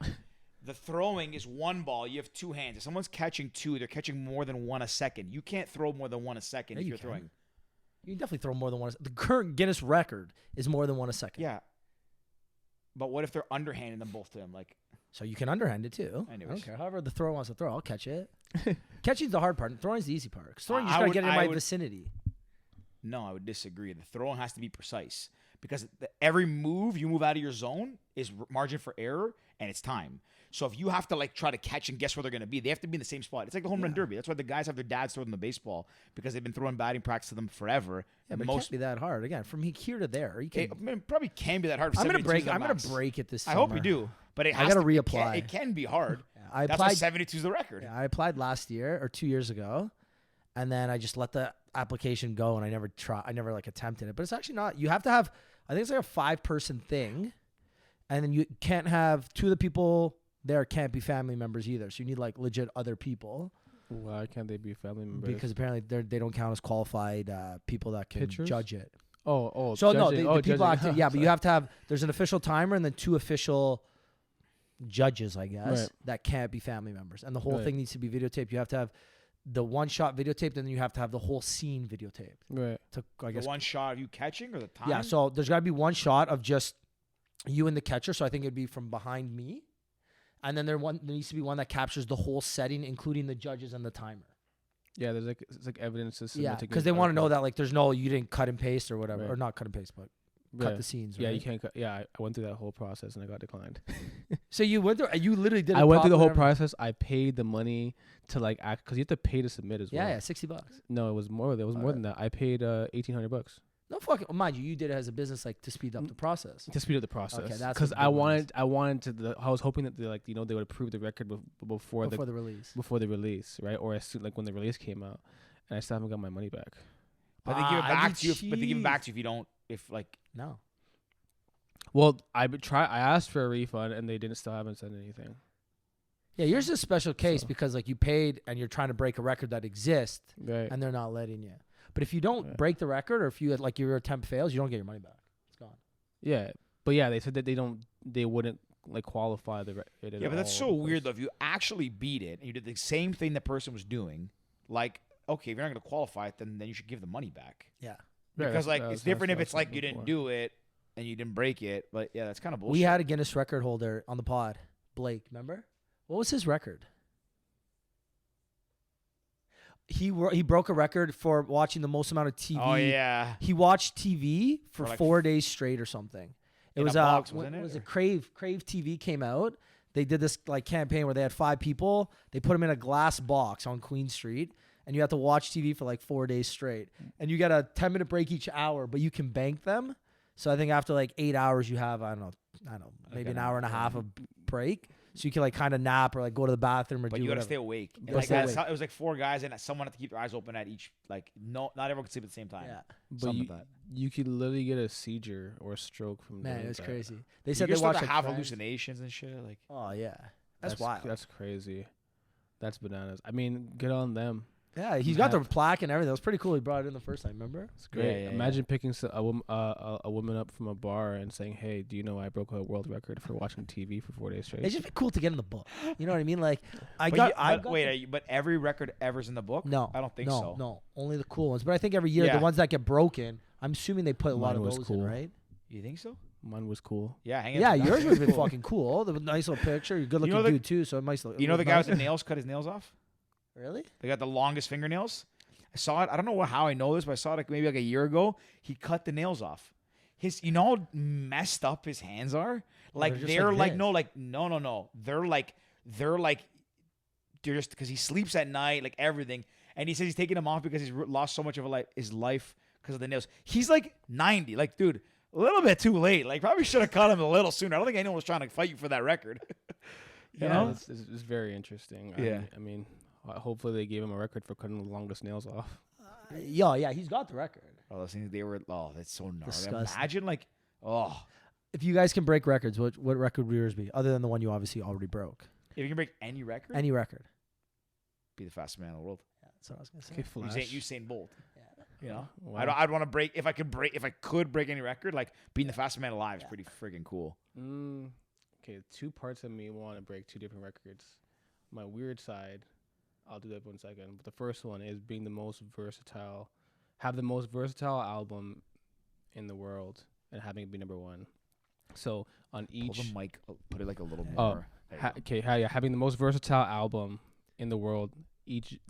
the throwing is 1 ball. You have 2 hands. If someone's catching 2, they're catching more than 1 a second. You can't throw more than 1 a second Yeah, if you you're can. throwing. You can definitely throw more than one. The current Guinness record is more than 1 a second. Yeah. But what if they're underhanding them both to him? Like, So you can underhand it too. I Anyways. don't care. However the thrower wants to throw, I'll catch it. Catching's the hard part. Throwing's the easy part. 'Cause throwing, you just I gotta would- get it in I my would- vicinity. no, I would disagree. The throwing has to be precise because every move you move out of your zone is margin for error and it's time. So if you have to like try to catch and guess where they're going to be, they have to be in the same spot. It's like the home run derby. That's why the guys have their dads throw them the baseball because they've been throwing batting practice to them forever. Yeah, but it can't be that hard. Again, from here to there, you can. It probably can be that hard. For I'm gonna 72s break. the I'm gonna max. break it this I summer. hope you do, but it I has gotta to, reapply. It can be hard. I That's why applied. 72 is the record. Yeah, I applied last year or 2 years ago, and then I just let the application go, and I never like attempted it. But it's actually not. You have to have. I think it's like a 5-person thing, and then you can't have 2 of the people there can't be family members either. So you need like legit other people. Why can't they be family members? Because apparently they don't count as qualified people that can Pitchers? judge it. Oh. So no, judging. the people judging. active, yeah, but you have to have. There's an official timer and then 2 official judges, I guess, Right. that can't be family members, and the whole Right. thing needs to be videotaped. You have to have the one shot videotaped, and then you have to have the whole scene videotaped. Right. To, I guess. The one shot of you catching or the time? Yeah. So there's got to be one shot of just you and the catcher. So I think it'd be from behind me, and then there needs to be one that captures the whole setting, including the judges and the timer. Yeah, there's like it's like evidence to submit. Yeah, to because get they want to know article. that like there's no you didn't cut and paste or whatever, Right. or not cut and paste, but cut Right. the scenes. Yeah, right? you can't cut. Yeah, I went through that whole process and I got declined. So you went through. You literally did. I went through the whole process. process. I paid the money to like act because you have to pay to submit as well. Yeah, $60. No, it was more. There was more than that. I paid $1,800 No fucking. Mind you did it as a business like to speed up the process. to speed up the process. Okay, that's because what the big one is. I wanted to. I was hoping that they like they would approve the record before Before the release. the release, right? Or as soon like when the release came out, and I still haven't got my money back. But they give it I'd back be to you. But they give it back cheesed. to you if you don't. If like. No. Well, I asked for a refund, and they still haven't sent anything. Yeah, yours is a special case So- because like you paid and you're trying to break a record that exists Right. and they're not letting you. But if you don't Right. break the record or if you like your attempt fails, you don't get your money back. It's gone. Yeah, but yeah, they said that they wouldn't like qualify it at Yeah, but that's all so because- weird though. If you actually beat it and you did the same thing the person was doing, like, okay, if you're not going to qualify it, then you should give the money back. Yeah. Right, Because that's- like that's- it's different that's if it's what I was like you looking didn't for. do it and you didn't break it. But yeah, that's kind of bullshit. We had a Guinness record holder on the pod, Blake. Remember? What was his record? He broke a record for watching the most amount of TV. Oh yeah. He watched TV for like 4 days straight or something. It In was a box, when wasn't it, was or- it Crave TV came out. They did this like campaign where they had 5 people. They put them in a glass box on Queen Street, and you have to watch TV for like 4 days straight. And you get a 10-minute break each hour, but you can bank them. So I think after like 8 hours, you have I don't know, maybe an hour and a half of break. So you can like kind of nap or like go to the bathroom or But do you got to whatever. stay awake. gotta Like stay that's awake. how- it was like 4 guys and someone had to keep their eyes open at each. Like no, not everyone could sleep at the same time. Yeah, But Something you, like that. you could literally get a seizure or a stroke from man, doing it was that. crazy. They You said can they start watched to like have Friends. hallucinations and shit. Like Oh yeah, that's wild. That's crazy. That's bananas. I mean, good on them. Yeah, he's got the plaque and everything. It was pretty cool. He brought it in the first time. Remember? It's great. yeah, Imagine picking a woman up from a bar and saying, "Hey, do you know I broke a world record for watching TV for 4 days straight?" It'd just be cool to get in the book. You know what I mean? Like, I But got. you- I but got wait, the- are you- but every record ever's in the book? no, I don't think no, so. No, only the cool ones. But I think every year Yeah. the ones that get broken, I'm assuming they put a lot Mine of was those cool. in, right? You think so? Mine was cool. Yeah, hang Yeah, on. yours would have been fucking cool. The nice little picture. You're good looking know the- dude too, so it might. You know the guy with the nails cut his nails off? Really? They got the longest fingernails. I saw it. I don't know how I know this, but I saw it like maybe like a year ago. He cut the nails off. You know how messed up his hands are. Like they're just they're like like this. no. They're just because he sleeps at night, like everything. And he says he's taking them off because he's lost so much of his life because of the nails. He's like 90. Like, dude, a little bit too late. Like, probably should have cut him a little sooner. I don't think anyone was trying to fight you for that record. You know? It's very interesting. Yeah. I mean, hopefully they gave him a record for cutting the longest nails off. Yeah, he's got the record. Oh, those things that's so gnarly. Disgusting. Imagine like, oh, If you guys can break records, what record would yours be? Other than the one you obviously already broke. if you can break any record, Any record. be the fastest man in the world. Yeah, that's what I was gonna say. Okay, Flash. Usain Bolt. Yeah. You know, Wow. I'd want to break if I could break any record. Like being the fastest man alive is pretty friggin' cool. Okay, 2 parts of me want to break 2 different records. My weird side, I'll do that 1 second. But the first one is being the most versatile, have the most versatile album in the world, and having it be number 1. So on Pull each, the mic, put it like a little Oh, more. There you go. having the most versatile album in the world,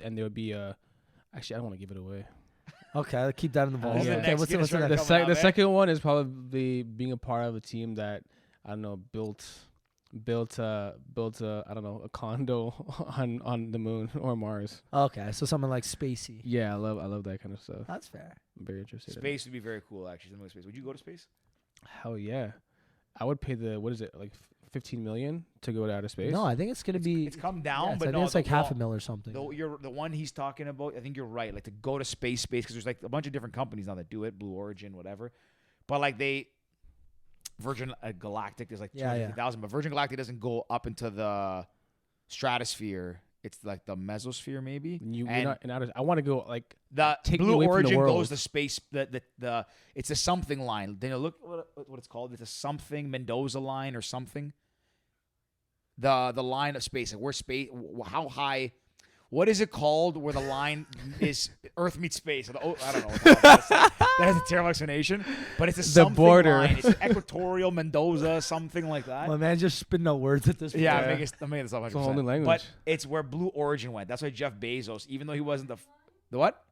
and there would be a. Actually, I don't want to give it away. Okay, keep that in the vault. Who's the Okay, next what's Guinness the record? next? Coming out, The man. second one is probably being a part of a team that I don't know built I don't know a condo on the moon or Mars. Okay, so something like Spacey. Yeah, I love that kind of stuff. That's fair. I'm very interested. in it. Space would be very cool. Actually, something like space. Would you go to space? Hell yeah, I would pay what is it like 15 million to go to outer space? No, I think it's gonna be. It's come yeah, down, I but think no, it's like $500,000 or something. The one he's talking about, I think you're right. Like to go to space, because there's like a bunch of different companies now that do it, Blue Origin, whatever. But like Virgin Galactic is like Yeah, 250,000, but Virgin Galactic doesn't go up into the stratosphere. It's like the mesosphere, maybe. You're not in outer. I want to go like the take me Blue away from the Origin world. goes to space. The it's a something line. Then you look what it's called. It's a something Mendoza line or something. The line of space. Like where space? How high? What is it called? Where the line is Earth meets space? I don't know. That's a terrible explanation. But it's a something border. line. It's equatorial Mendoza, something like that. My man just spitting out words at this point. Yeah, I'm making this up. 100%. It's a whole new language. But it's where Blue Origin went. That's why Jeff Bezos, even though he wasn't the what?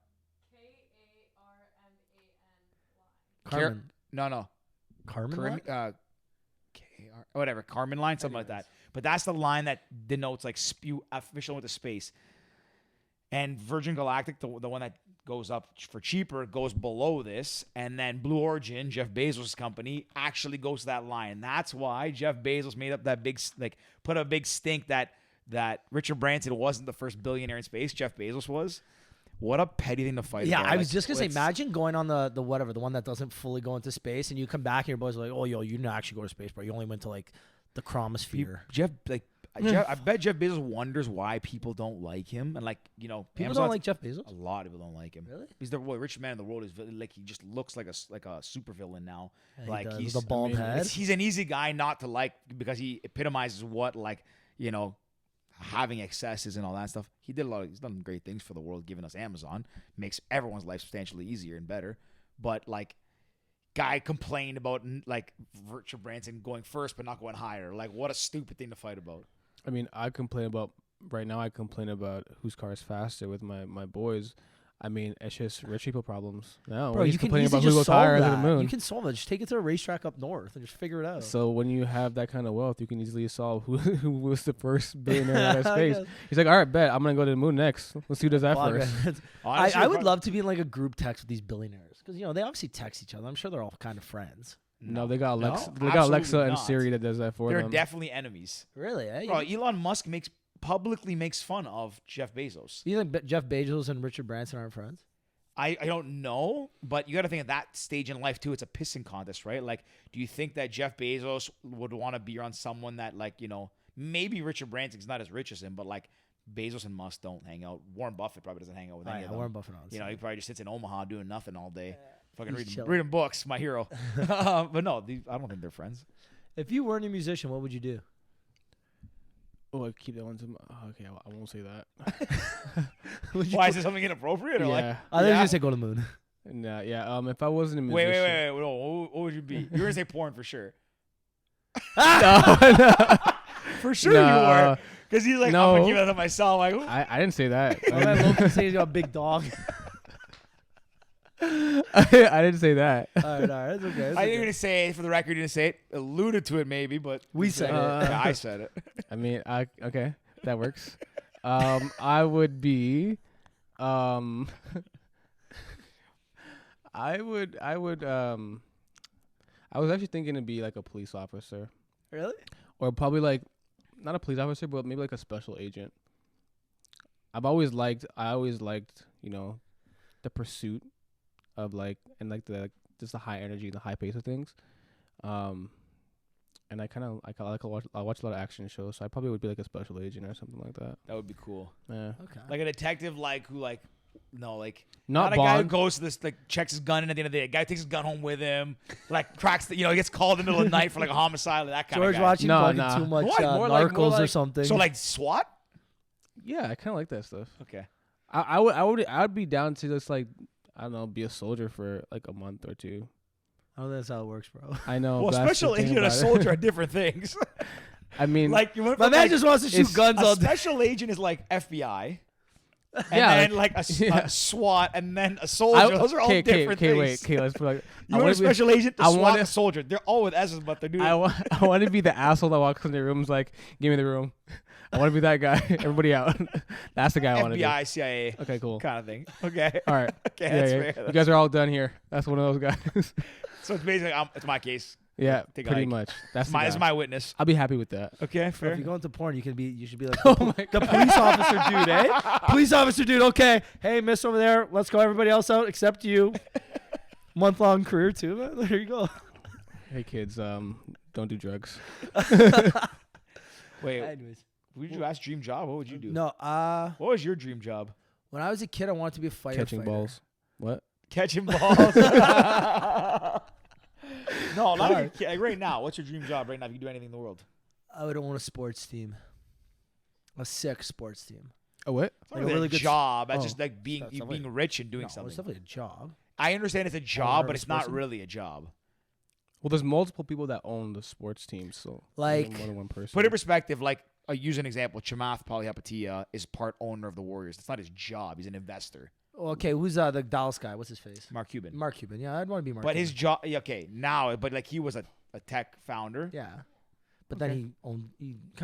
Carmen. No. Carmen. Carmen, line? K-R, whatever, Carmen line, something like that. But that's the line that denotes like official into space. And Virgin Galactic, the one that goes up for cheaper, goes below this. And then Blue Origin, Jeff Bezos' company, actually goes to that line. That's why Jeff Bezos made up that big, put a big stink that Richard Branson wasn't the first billionaire in space. Jeff Bezos was. What a petty thing to fight Yeah, about. I was just gonna say, imagine going on the whatever, the one that doesn't fully go into space, and you come back and your boys are like, oh, yo, you didn't actually go to space, bro. You only went to like the chromosphere. Jeff, I bet Jeff Bezos wonders why people don't like him, and People Amazon's- don't like Jeff Bezos. A lot of people don't like him. Really? He's the richest man in the world. Is like he just looks like a supervillain now. Yeah, like does, he's with a bald head. He's an easy guy not to like because he epitomizes what having excesses and all that stuff. He's done great things for the world, giving us Amazon, makes everyone's life substantially easier and better. But guy complained about Richard Branson going first but not going higher. Like, what a stupid thing to fight about. I mean, I complain about whose car is faster with my boys. I mean, it's just rich people problems. No, Bro, he's you can complaining easily about who just goes solve higher into the that. moon. You can solve it. Just take it to a racetrack up north and just figure it out. So when you have that kind of wealth, you can easily solve who was the first billionaire out of space. guess. He's like, all right, bet I'm gonna go to the moon next. Let's see who does that Fuck, first. man. Honestly, I would love to be in like a group text with these billionaires because they obviously text each other. I'm sure they're all kind of friends. No, they got Alexa. No, they got Alexa absolutely and not. Siri that does that for They're them. definitely enemies. Really? Eh? Bro, Elon Musk publicly makes fun of Jeff Bezos. You think Jeff Bezos and Richard Branson aren't friends? I don't know, but you got to think at that stage in life too. It's a pissing contest, right? Like, do you think that Jeff Bezos would want to be around someone that, maybe Richard Branson's not as rich as him, but Bezos and Musk don't hang out. Warren Buffett probably doesn't hang out with any of them. Warren Buffett on. He probably just sits in Omaha doing nothing all day, fucking he's chilling. reading books. My hero. But no, I don't think they're friends. If you weren't a musician, what would you do? Oh, I keep that one to my. Okay, I won't say that. Why is it something inappropriate? Or yeah. I was gonna say go to the moon. No, yeah. If I wasn't a musician, Wait. No, what would you be? You're gonna say porn for sure. no. For sure you were. Because he's like, no. I'm gonna keep that to myself. Like, I didn't say that. My man Loki saying he's got a big dog. I didn't say that. All right, it's okay. I didn't even say it for the record. You didn't say it. Alluded to it maybe, but We said it. Yeah, I said it. I mean, okay, that works. I would be, I was actually thinking to be like a police officer, Really? or probably not a police officer, but maybe like a special agent. I always liked, the pursuit of just the high energy, the high pace of things. And I watch a lot of action shows, so I probably would be like a special agent or something like that. That would be cool. Yeah. Okay. Like a detective, not Not a guy who Bond. goes to this, checks his gun in at the end of the day. A guy takes his gun home with him, cracks he gets called in the middle of the night for a homicide, that kind George of guy. watching No, fucking nah. too much What? More Narcos or something. So SWAT? Yeah, I kind of like that stuff. Okay. I would be down to just be a soldier for a month or two. I don't think that's how it works, bro. I know. Well, but that's the special thing agent and a about it. soldier are different things. I mean, You went My from, man just wants to shoot it's- guns a all day. special agent is like FBI. And Yeah, then yeah. a SWAT and then a soldier. Those are all different things. Wait, let's put You want a special agent, the I SWAT, wanna- the soldier. They're all with S's, but they're doing. I want to be the asshole that walks in the rooms give me the room. I want to be that guy. Everybody out. That's the guy I want to be. FBI, CIA, Okay, cool. kind of thing. Okay. All right. Okay, Yeah, that's yeah. fair. You guys are all done here. That's one of those guys. So it's basically, it's my case. Yeah, Take a pretty hike. much. That's It's the my guy. witness. I'll be happy with that. Okay, If fair. you go into porn, you should be like Oh the, my the police officer dude, eh? Police officer dude, okay. Hey, miss over there. Let's go everybody else out except you. Month-long career too, man. There you go. Hey kids, don't do drugs. Wait, Anyways. would you ask dream job? What would you do? No, What was your dream job? when I was a kid, I wanted to be a firefighter. Catching balls. What? Catching balls. No, not even, like right now. What's your dream job right now? If you could do anything in the world. I would own a sports team. A sick sports team. Oh, what? It's not Like a really really a good job. That's oh. just like being That's you definitely- being rich and doing No, it's something. definitely a job. I understand it's a Owner job, of but a it's not sports team? really a job. Well, there's multiple people that own the sports team, so Like- more than one person. Put it in perspective, like I'll use an example. Chamath Palihapitiya is part owner of the Warriors. That's not his job. He's an investor. Okay, who's the Dallas guy? What's his face? Mark Cuban. Mark Cuban. Yeah, I'd want to be Mark But Cuban. his job, okay, now, but like he was a tech founder. Yeah. But then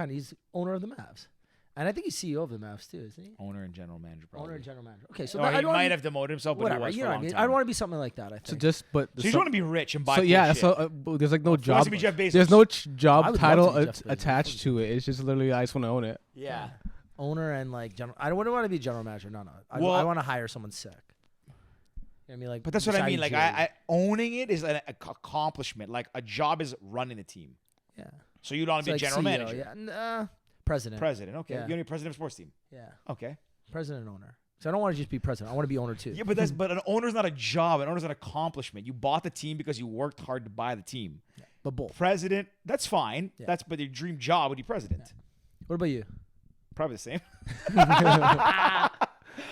he's owner of the Mavs. And I think he's CEO of the Mavs too, isn't he? Owner and general manager, probably. Owner and general manager. Okay, so Or he I'd wanna might be- have demoted himself, but whatever. he was You for know a what I long mean? time. I'd want to be something like that, I think. So just but So you just want to be rich and buy so cool yeah, shit. so there's like no Well, if he wants job. to be Jeff Bezos. There's no I job would love title to be Jeff Bezos. attached to it. It's just literally I just want to own it. Yeah. Owner and like general. I don't want to be general manager. No. Well- I want to hire someone sick. You know what I mean, like, But that's what I beside mean. Like Jerry. I owning it is an accomplishment. Like a job is running a team. Yeah. So you'd want to be It's a like general CEO, manager. Yeah. President. President. Okay. Yeah. You're gonna be president of a sports team. Yeah. Okay. President and owner. So I don't want to just be president. I want to be owner too. Yeah, but but an owner's not a job. An owner's an accomplishment. You bought the team because you worked hard to buy the team. But both. President, that's fine. Yeah. But your dream job would be president. What about you? Probably the same.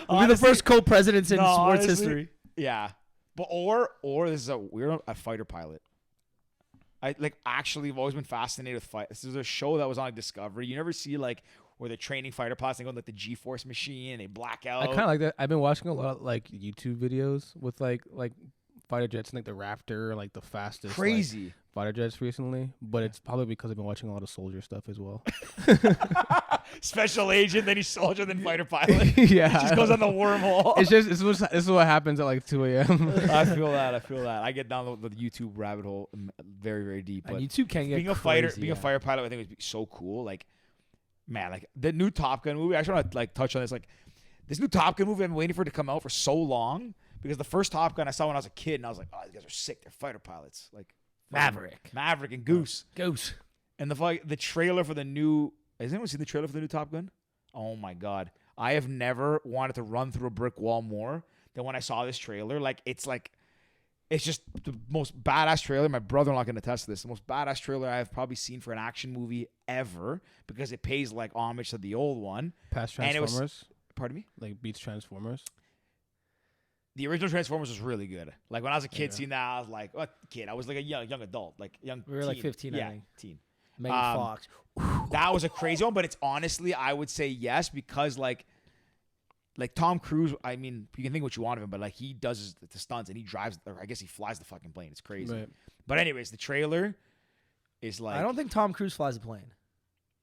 We'll be the first co-presidents in sports honestly, history. Yeah. But or this is a fighter pilot. I like actually have always been fascinated with fight. This is a show that was on Discovery. You never see like where they're training fighter pilots and go on, like the G-force machine and they black out. I kind of like that. I've been watching a lot of like YouTube videos with like fighter jets and like the Raptor, like the fastest like, crazy. fighter jets recently. But it's probably because I've been watching a lot of soldier stuff as well. Special agent, then he's soldier, then fighter pilot. Yeah. He just goes on the wormhole. It's just this is what happens at like 2 a.m. I feel that. I get down the YouTube rabbit hole very, very deep. And But YouTube can get being a crazy, fighter, being yeah. a fighter pilot, I think would be so cool. Like, man, like the new Top Gun movie. I just want to like touch on this. Like, this new Top Gun movie, I've been waiting for it to come out for so long because the first Top Gun I saw when I was a kid, and I was like, oh, these guys are sick. They're fighter pilots. Like Maverick. and Goose. Goose. And the trailer for the new. Has anyone seen the trailer for the new Top Gun? Oh my God. I have never wanted to run through a brick wall more than when I saw this trailer. It's just the most badass trailer. My brother-in-law can attest to this. The most badass trailer I have probably seen for an action movie ever because it pays like homage to the old one. Past And it was- Transformers, Pardon me? like beats Transformers. The original Transformers was really good. Like when I was a kid Yeah. seeing that, I was like, what kid? I was like a young adult, like young We were like teen. 15, I yeah, think. teen. Megan Fox. That was a crazy one, but it's honestly, I would say yes because like Tom Cruise. I mean, you can think what you want of him, but like he does the stunts and he drives, or I guess he flies the fucking plane. It's crazy. Right. But anyways, the trailer is like I don't think Tom Cruise flies a plane.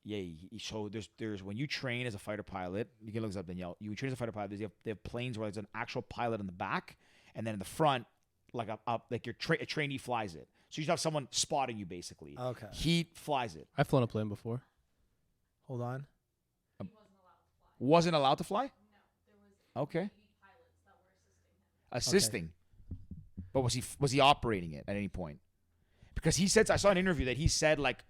yeah. So there's when you train as a fighter pilot, you can look this up, Danielle. You train as a fighter pilot. They have planes where there's an actual pilot in the back, and then in the front, like like a trainee flies it. So you just have someone spotting you basically. Okay. He flies it. I've flown a plane before. Hold on. Wasn't allowed to fly? No. There was okay. Assisting. But was he operating it at any point? Because he said, I saw an interview that he said like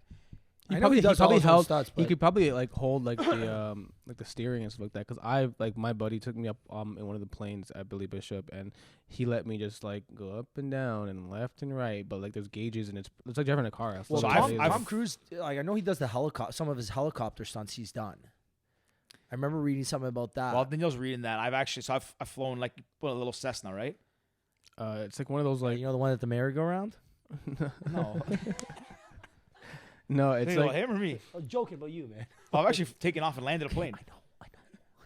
I know he does all his own stunts, He but- could probably like hold like the steering and stuff like that. Cause my buddy took me up in one of the planes at Billy Bishop, and he let me just like go up and down and left and right. But like there's gauges, and it's like driving a car. Well, So Tom Cruise, like I know he does some of his helicopter stunts he's done. I remember reading something about that. Well, Danielle's reading that. I've flown like a little Cessna, right? It's like one of those like you know the one at the merry-go-round? No. no, it's like him or me. I'm joking about you, man. I've actually taken off and landed a plane. I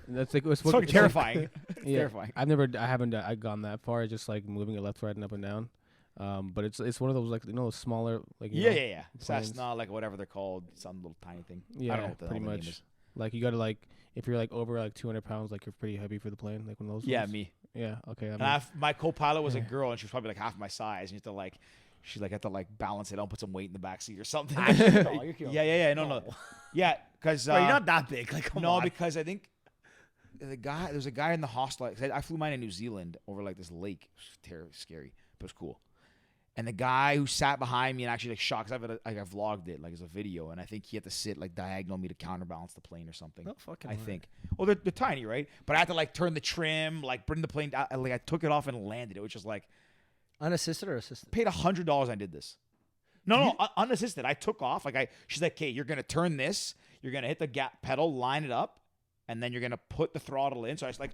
know. that's like it's It's fucking it's terrifying. It's yeah, terrifying. I haven't gone that far. It's just like moving it left, right, and up and down. But it's one of those like smaller like Yeah. planes. Cessna, like whatever they're called, some little tiny thing. Yeah, I don't know what the pretty hell the much. name is. Like you gotta like if you're like over like 200 pounds, like you're pretty heavy for the plane, like one of those. Yeah, ones. me. Yeah. Okay. And my co-pilot was a girl, and she was probably like half my size. And you have to like, she like had to like balance it out, put some weight in the back seat or something. No, you're kidding. Yeah. No. Yeah, because Bro, you're not that big. Like, come on. because I think there's a guy in the hostel. I flew mine in New Zealand over like this lake. It was scary, but it was cool. And the guy who sat behind me and actually like shot, because I vlogged it like as a video, and I think he had to sit like diagonal me to counterbalance the plane or something. Oh, fucking I right. think. Well, they're tiny, right? But I had to like turn the trim, like bring the plane down. Like I took it off and landed it, which is like Unassisted or assisted? paid $100. I did this. No, unassisted. I took off. She's like, "Okay, you're gonna turn this. You're gonna hit the pedal, line it up, and then you're gonna put the throttle in." So I was like,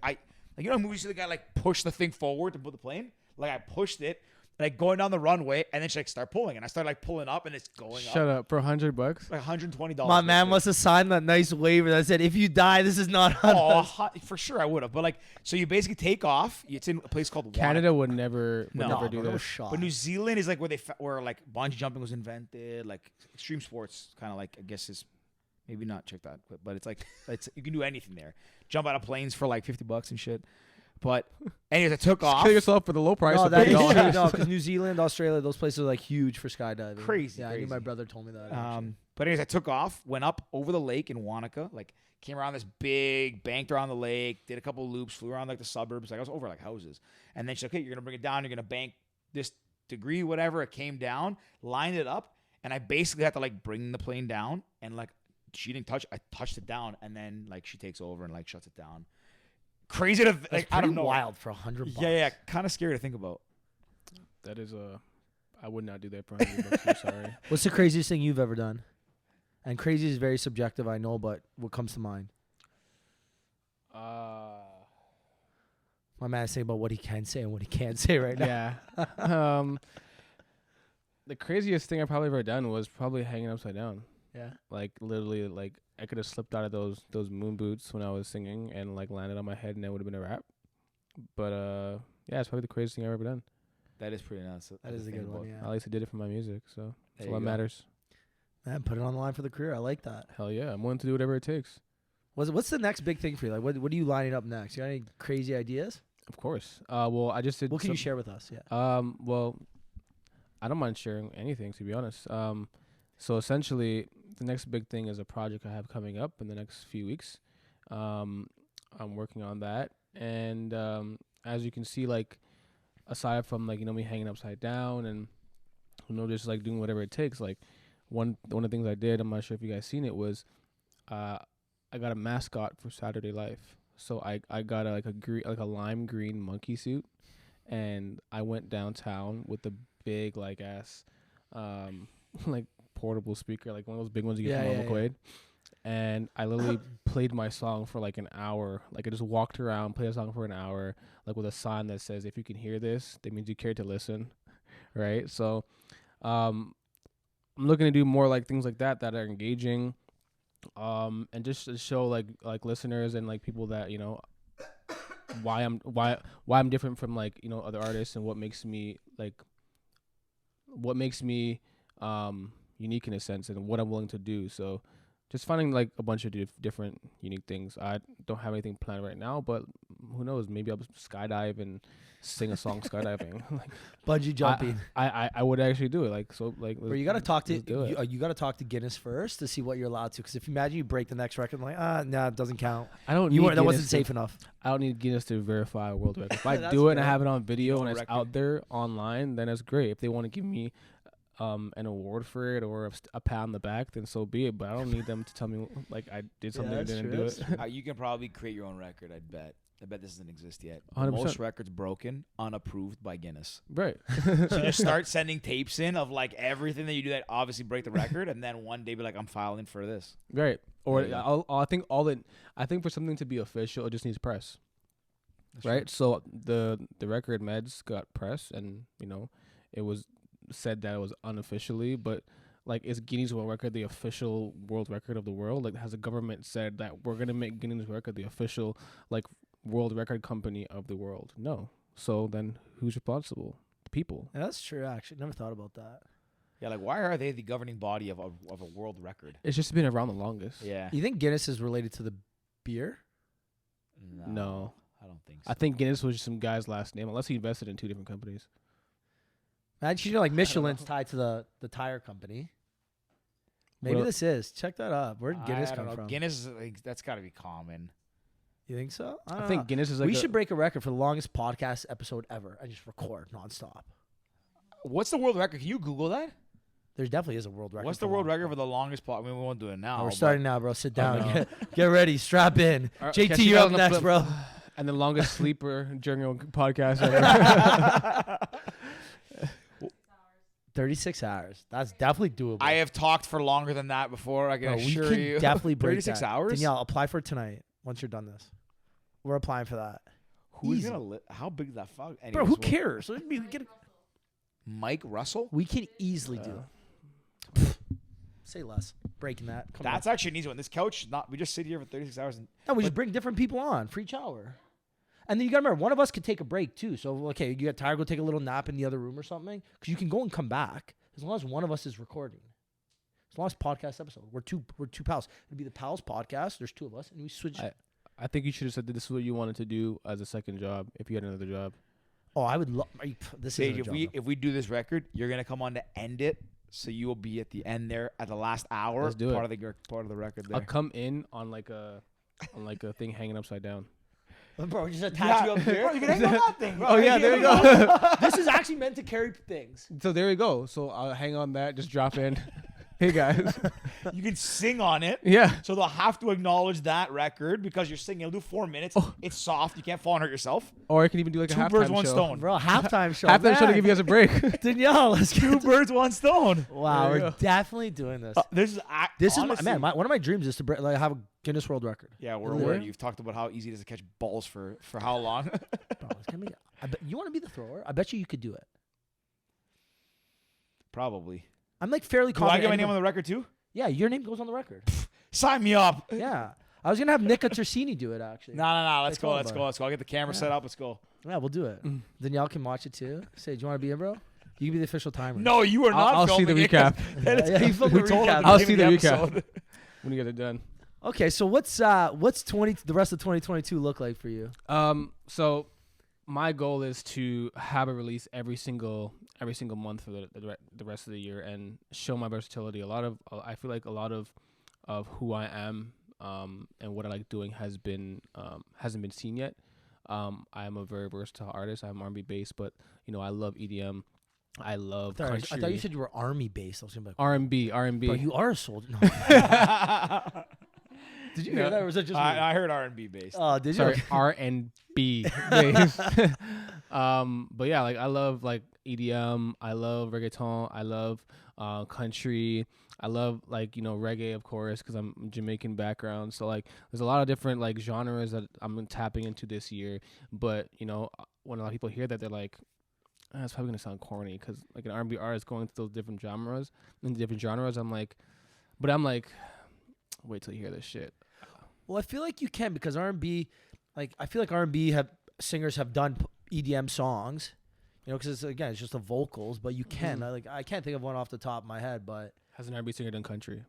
you know, in movies, you see the guy like push the thing forward to put the plane. Like I pushed it. Like going down the runway, and then she like start pulling, and I started like pulling up, and it's going Shut up for $100. like $120. My man must have signed that nice waiver that said, if you die, this is not on us. For sure I would have. But like, so you basically take off. It's in a place called Canada would never do no that. shot. But New Zealand is like where like bungee jumping was invented. Like extreme sports, kind of like I guess is maybe not check that, but it's like you can do anything there. Jump out of planes for like $50 and shit. But anyways, I took off. Kill yourself for the low price. No, of that is $50. true. No, because New Zealand, Australia, those places are like huge for skydiving. Crazy, Yeah, I knew crazy. my brother told me that. actually. But anyways, I took off, went up over the lake in Wanaka, like came around this big, banked around the lake, did a couple of loops, flew around like the suburbs. Like I was over like houses. And then she's like, "Okay, you're gonna bring it down, you're gonna bank this degree, whatever." It came down, lined it up, and I basically had to like bring the plane down, and like she didn't touch, I touched it down, and then like she takes over and like shuts it down. Crazy to That's like I pretty don't know. wild for $100. Yeah, kind of scary to think about. That is I would not do that for $100. I'm sorry. What's the craziest thing you've ever done? And crazy is very subjective, I know, but what comes to mind? My man is saying about what he can say and what he can't say right now. Yeah. The craziest thing I've probably ever done was probably hanging upside down. Yeah. Like literally, like I could have slipped out of those moon boots when I was singing and like landed on my head, and that would have been a wrap. But yeah, it's probably the craziest thing I've ever done. That is pretty nuts. That is a good one, yeah. At least I did it for my music, so that's you what go. matters. Man, put it on the line for the career. I like that. Hell yeah, I'm willing to do whatever it takes. What's the next big thing for you? Like, what are you lining up next? You got any crazy ideas? Of course. Well, I just did. What can you share with us? Yeah. Well, I don't mind sharing anything, to be honest. So essentially, the next big thing is a project I have coming up in the next few weeks. I'm working on that, and as you can see, like aside from like me hanging upside down and just like doing whatever it takes, like one of the things I did, I'm not sure if you guys seen it, was I got a mascot for Saturday Life. So I got a lime green monkey suit, and I went downtown with the big like ass like portable speaker, like one of those big ones you get from McQuaid. And I literally played my song for like an hour. Like I just walked around, played a song for an hour, like with a sign that says, "If you can hear this, that means you care to listen." Right? So I'm looking to do more like things like that are engaging. And just to show like listeners and like people that why I'm different from like other artists, and what makes me unique in a sense, and what I'm willing to do. So just finding like a bunch of different unique things. I don't have anything planned right now, but who knows? Maybe I'll skydive and sing a song skydiving. Like, Bungee jumping. I would actually do it. Or you got to talk to you you got to talk to Guinness first to see what you're allowed to. Because if you imagine you break the next record, like no, it doesn't count. I don't. You need weren't. That wasn't Guinness safe enough. I don't need Guinness to verify a world record. If I That's do it and I fair. have it on video You know and a it's record. out there online, then that's great. If they want to give me an award for it or a pat on the back, then so be it. But I don't need them to tell me like I did something and that's didn't true, do that's it. You can probably create your own record. I bet this doesn't exist yet. 100%. Most records broken, unapproved by Guinness. Right. So just start sending tapes in of like everything that you do that obviously break the record, and then one day be like, "I'm filing for this." Right. Or Yeah. I think for something to be official, it just needs press. That's Right. So the record Meds got press, and it was said that it was unofficially, but like, is Guinness World Record the official world record of the world? Like, has the government said that we're gonna make Guinness Record the official like world record company of the world? No. So then who's responsible? The people. Yeah, that's true. Actually, never thought about that. Yeah, like why are they the governing body of a world record? It's just been around the longest. Yeah. You think Guinness is related to the beer? No. I don't think so. I think Guinness was just some guy's last name, unless he invested in two different companies. Imagine like Michelin's tied to the tire company. Maybe Well- this is. Check that up. Where'd Guinness I don't come know. from? Guinness, like, that's got to be common. You think so? I think Guinness is like we should break a record for the longest podcast episode ever and just record nonstop. What's the world record? Can you Google that? There definitely is a world record. What's the world record for the longest pod? I mean, we won't do it now. Oh, we're starting now, bro. Sit down. no. Get ready. Strap in. All right, JT, catch you're you up on the next, flip. bro. And the longest sleeper during a podcast ever. 36 hours. That's definitely doable. I have talked for longer than that before. I can Bro, we assure can you. definitely break 36 that. hours? Danielle, apply for it tonight once you're done this. We're applying for that. Who's Easy. gonna? How big is that fuck? Anyways, Bro, who we'll- cares? Mike Russell. We can easily do Say less. Breaking that. Come That's actually an easy one. This couch, we just sit here for 36 hours. And No, we just bring different people on for each hour. And then you gotta remember, one of us could take a break too. So okay, you get tired, go take a little nap in the other room or something. Because you can go and come back as long as one of us is recording. As long as podcast episode. We're two pals. It'd be the pals podcast. There's two of us, and we switch. I think you should have said that this is what you wanted to do as a second job if you had another job. Oh, I would love. This Sage, is if we do this record, you're gonna come on to end it. So you will be at the end there at the last hour. Let's do part of the record there. I'll come in on like a thing hanging upside down. Bro, just attach you up here. Bro, you can hang on that thing, bro. Oh yeah, there you go. This is actually meant to carry things. So there you go. So I'll hang on that. Just drop in. Hey guys. You can sing on it. Yeah. So they'll have to acknowledge that record because you're singing. It'll do 4 minutes. Oh. It's soft. You can't fall and hurt yourself. Or I can even do like a Two halftime birds, one show. stone. Bro, halftime show. Halftime show to give you guys a break. Danielle, let's Two get birds, one stone. Wow, There you we're go. definitely doing this. This is honestly, one of my dreams is to have a Guinness World Record. Yeah, we're Really? aware. You've talked about how easy it is to catch balls for how long. Bro, it's gonna be. I bet you want to be the thrower. I bet you could do it. Probably. I'm like fairly Do I confident. get my name on the record too? Yeah, your name goes on the record. Sign me up. Yeah, I was gonna have Nick Tersini do it actually. No. Let's They go. told Let's about go. it. Let's go. I'll get the camera set up. Let's go. Yeah, we'll do it. Danielle can watch it too. Say, do you want to be in, bro? You can be the official timer. No, you are not. I'll see the filming it. recap. That is- Yeah, you filmed the we told recap. him I'll the see name the of recap. episode. When you get it done. Okay, so what's the rest of 2022 look like for you? So my goal is to have a release every single month for the rest of the year and show my versatility. I feel like a lot of who I am and what I like doing hasn't been seen yet. I am a very versatile artist. I'm R&B based, but I love EDM. I love country. I thought you said you were army based. I was gonna be like, R&B. bro, you are a soldier. No. Did you hear that? Or was that just me? I heard R&B based. Oh, did you? Sorry, R&B based. But yeah, like I love like EDM. I love reggaeton. I love country. I love like reggae, of course, because I'm Jamaican background. So like there's a lot of different like genres that I'm tapping into this year. But when a lot of people hear that, they're like, it's probably gonna sound corny because like an R&B artist going through those different genres. I'm like, wait till you hear this shit. Well, I feel like you can because R&B, like I feel like R&B singers have done EDM songs, because it's just the vocals. But you can, I can't think of one off the top of my head, but Has an R&B singer done country?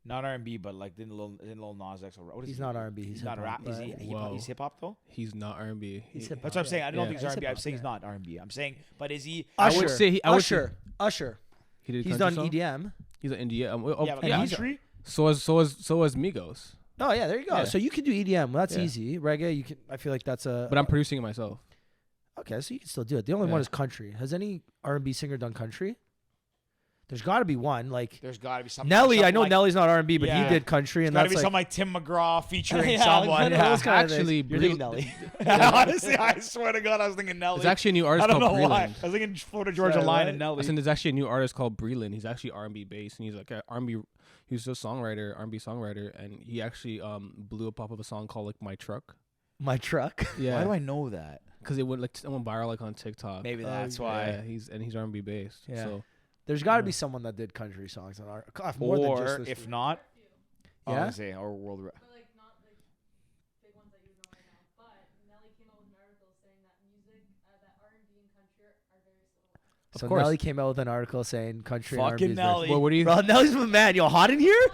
Not R&B, but like didn't Lil Nas X or what is he's he? not R&B. He's not hip-hop, rap. Is but- he? Whoa. He's hip hop though. He's not R&B. He's hip-hop. That's what I'm saying. I don't Yeah. think he's He's R&B. I'm hip-hop, saying he's yeah. not R&B. I'm saying, but is he? I would Usher. say Usher. He did He's country done song? EDM. He's an India. Yeah, but yeah. country. So is Migos. Oh yeah, there you go. Yeah. So you can do EDM. Well, that's Yeah. easy. Reggae, you can. I feel like that's a. But I'm producing it myself. Okay, so you can still do it. The only Yeah. one is country. Has any R&B singer done country? There's got to be one. Like There's got to be something. Nelly. I something know like, Nelly's not R&B, but Yeah. he did country, and Got to that's be like. something like Tim McGraw featuring Yeah, someone. like those kind of things. Actually, You're thinking Nelly. Honestly, I swear to God, I was thinking Nelly. There's actually a new I artist don't called know why. Breland. I was thinking Florida Georgia Sorry, Line what? and Nelly. Listen, there's actually a new artist called Breland. He's actually R&B based, and he's like R&B. He's a songwriter, R&B songwriter, and he actually blew up off of a song called like My Truck. My truck. Yeah, Why do I know that? because it went viral like on TikTok. Maybe Oh, that's yeah. why. Yeah, he's R&B based. Yeah. So There's got to Yeah. be someone that did country songs on our. More than Or just this. if not, Yeah? say our world. But like not like big ones that you would know right now. But Nelly came out with an article saying that that R&B and country are very similar. So course. Nelly came out with an article saying country and R&B Fucking is very Nelly. well, what do you? Bro, Nelly's my man. Yo, Hot in Here?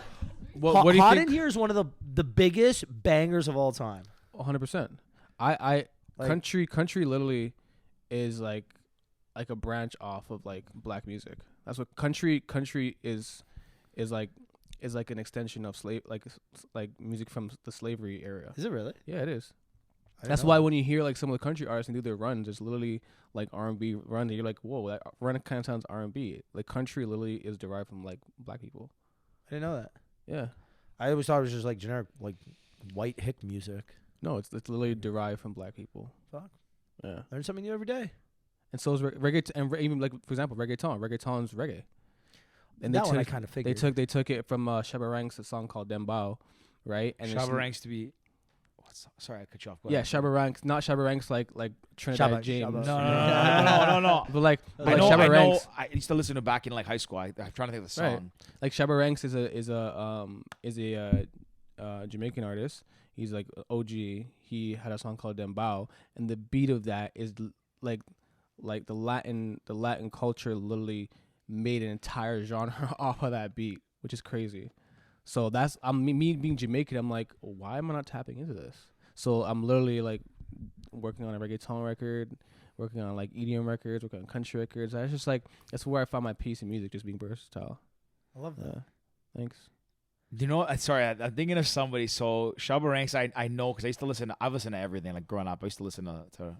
What do you Hot think? in Here is one of the biggest bangers of all time. 100%. I Like- country literally is like a branch off of like black music. That's what country is like an extension of slave like music from the slavery era. Is it really? Yeah, it is. That's why when you hear like some of the country artists and do their runs, it's literally like R&B run. And you're like, whoa, that run kind of sounds R&B. Like country literally is derived from like black people. I didn't know that. Yeah. I always thought it was just like generic, like white hick music. No, it's literally derived from black people. Fuck. Yeah. Learn something new every day. And so is reggae, and even like for example, reggaeton. Reggaeton's reggae. And that one I kind of figured. They took it from Shabba Ranks, a song called Dembao, right? And Shabba Ranks to be. Sorry, I cut you off. Go yeah, ahead. Shabba Ranks, not Shabba Ranks like Trinidad Shabba, James. Shabba. No. But like, I know. Shabba Ranks. I used to listen to back in like high school. I'm trying to think of the song. Right. Like Shabba Ranks is a Jamaican artist. He's like OG. He had a song called Dembao, and the beat of that is like the Latin culture literally made an entire genre off of that beat, which is crazy. So that's me being Jamaican. I'm like, why am I not tapping into this? So I'm literally like working on a reggaeton record, working on like EDM records, working on country records. That's just like that's where I found my peace in music, just being versatile. I love that. Thanks. Do you know? Sorry, I'm thinking of somebody. So Shabba Ranks, I know because I used to listen. I've listened to everything. Like growing up, I used to listen to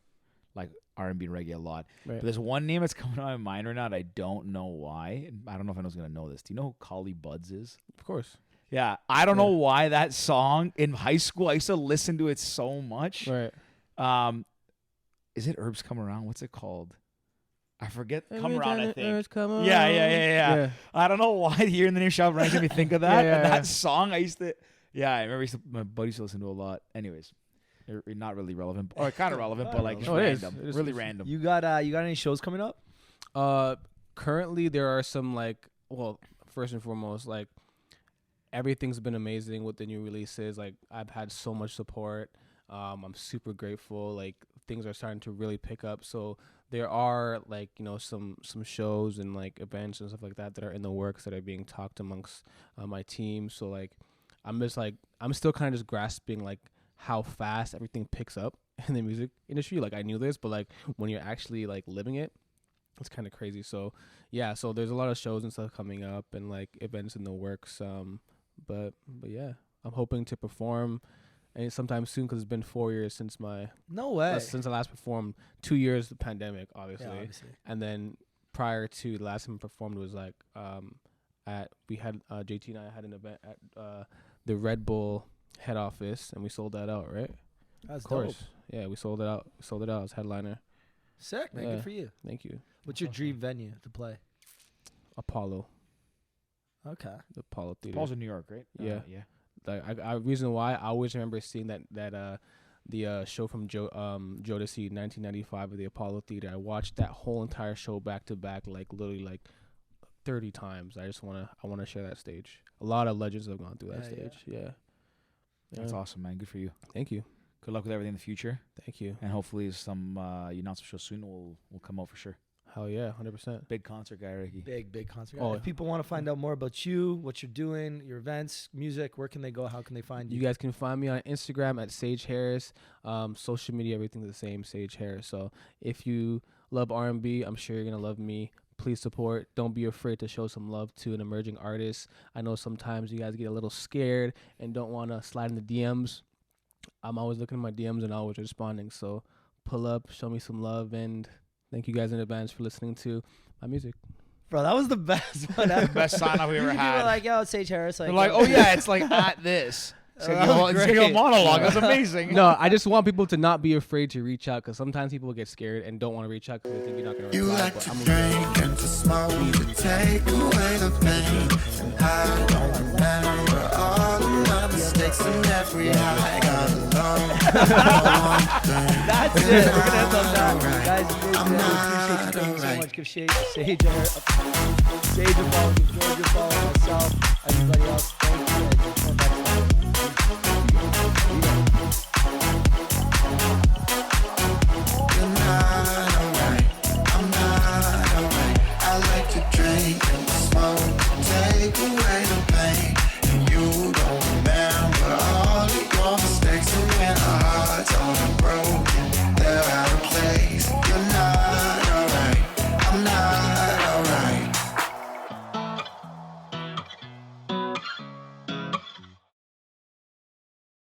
like R&B and reggae a lot. Right. But there's one name that's coming to my mind right now. And I don't know why. I don't know if anyone's gonna know this. Do you know who Collie Buddz is? Of course. Yeah, I don't know why that song in high school. I used to listen to it so much. Right. Is it Herbs Come Around? What's it called? I forget. Every Come Around, time I the think. Earth come Yeah. around. I don't know why hearing the name Shabba Ranks made me think of that. Yeah, And yeah. that song, I used to. Yeah, I remember my buddy used to listen to a lot. Anyways, not really relevant, or kind of relevant, but like just No, it is. random, It is. really random. You got any shows coming up? Currently there are some first and foremost, like everything's been amazing with the new releases. Like I've had so much support. I'm super grateful. Like things are starting to really pick up. So there are like, some shows and like events and stuff like that are in the works that are being talked amongst my team. So like, I'm still kind of just grasping like how fast everything picks up in the music industry. Like I knew this, but like when you're actually like living it, it's kind of crazy. So yeah, so there's a lot of shows and stuff coming up and like events in the works. But yeah, I'm hoping to perform and sometime soon because it's been 4 years since No way. since I last performed. 2 years the pandemic, obviously. Yeah, obviously. And then prior to the last time I performed was like JT and I had an event at the Red Bull head office and we sold that out, right? That's Of course. dope. Yeah, we sold it out. As headliner. Sick, man. Yeah. Good for you. Thank you. What's your dream venue to play? Apollo. Okay. The Apollo Theater. Paul's in New York, right? Yeah. Yeah. Like reason why I always remember seeing the show from Jodeci 1995 at the Apollo Theater. I watched that whole entire show back to back, like literally like 30 times. I want to share that stage. A lot of legends have gone through that stage. Yeah. That's awesome, man. Good for you. Thank you. Good luck with everything in the future, Thank you. and hopefully some you announce a show soon will come out for sure. Hell yeah, 100%. Big concert guy, Ricky. Big concert. Oh, If people want to find out more about you, what you're doing, your events, music, where can they go? How can they find you? You guys can find me on Instagram at Sage Harris. Social media, everything's the same, Sage Harris. So if you love R&B, I'm sure you're gonna love me. Please support. Don't be afraid to show some love to an emerging artist. I know sometimes you guys get a little scared and don't want to slide in the DMs. I'm always looking at my DMs and always responding. So pull up, show me some love, and thank you guys in advance for listening to my music. Bro, that was the best one ever. Best sign off we ever Usually people had. are like, yo, it's Sage Harris. They're like, oh yeah, it's like at this. It's like, That was it's like a great. monologue. That's amazing. No, I just want people to not be afraid to reach out because sometimes people get scared and don't want to reach out because they think you're not going to You reply. like But to I'm drink and to smoke to take away the pain. And I don't remember all of my mistakes and every high got alone. That's it. We're going to end on that. Guys, you I'm guys not appreciate you so alright. much. Give Sage a follow. Give George a follow. Myself. Everybody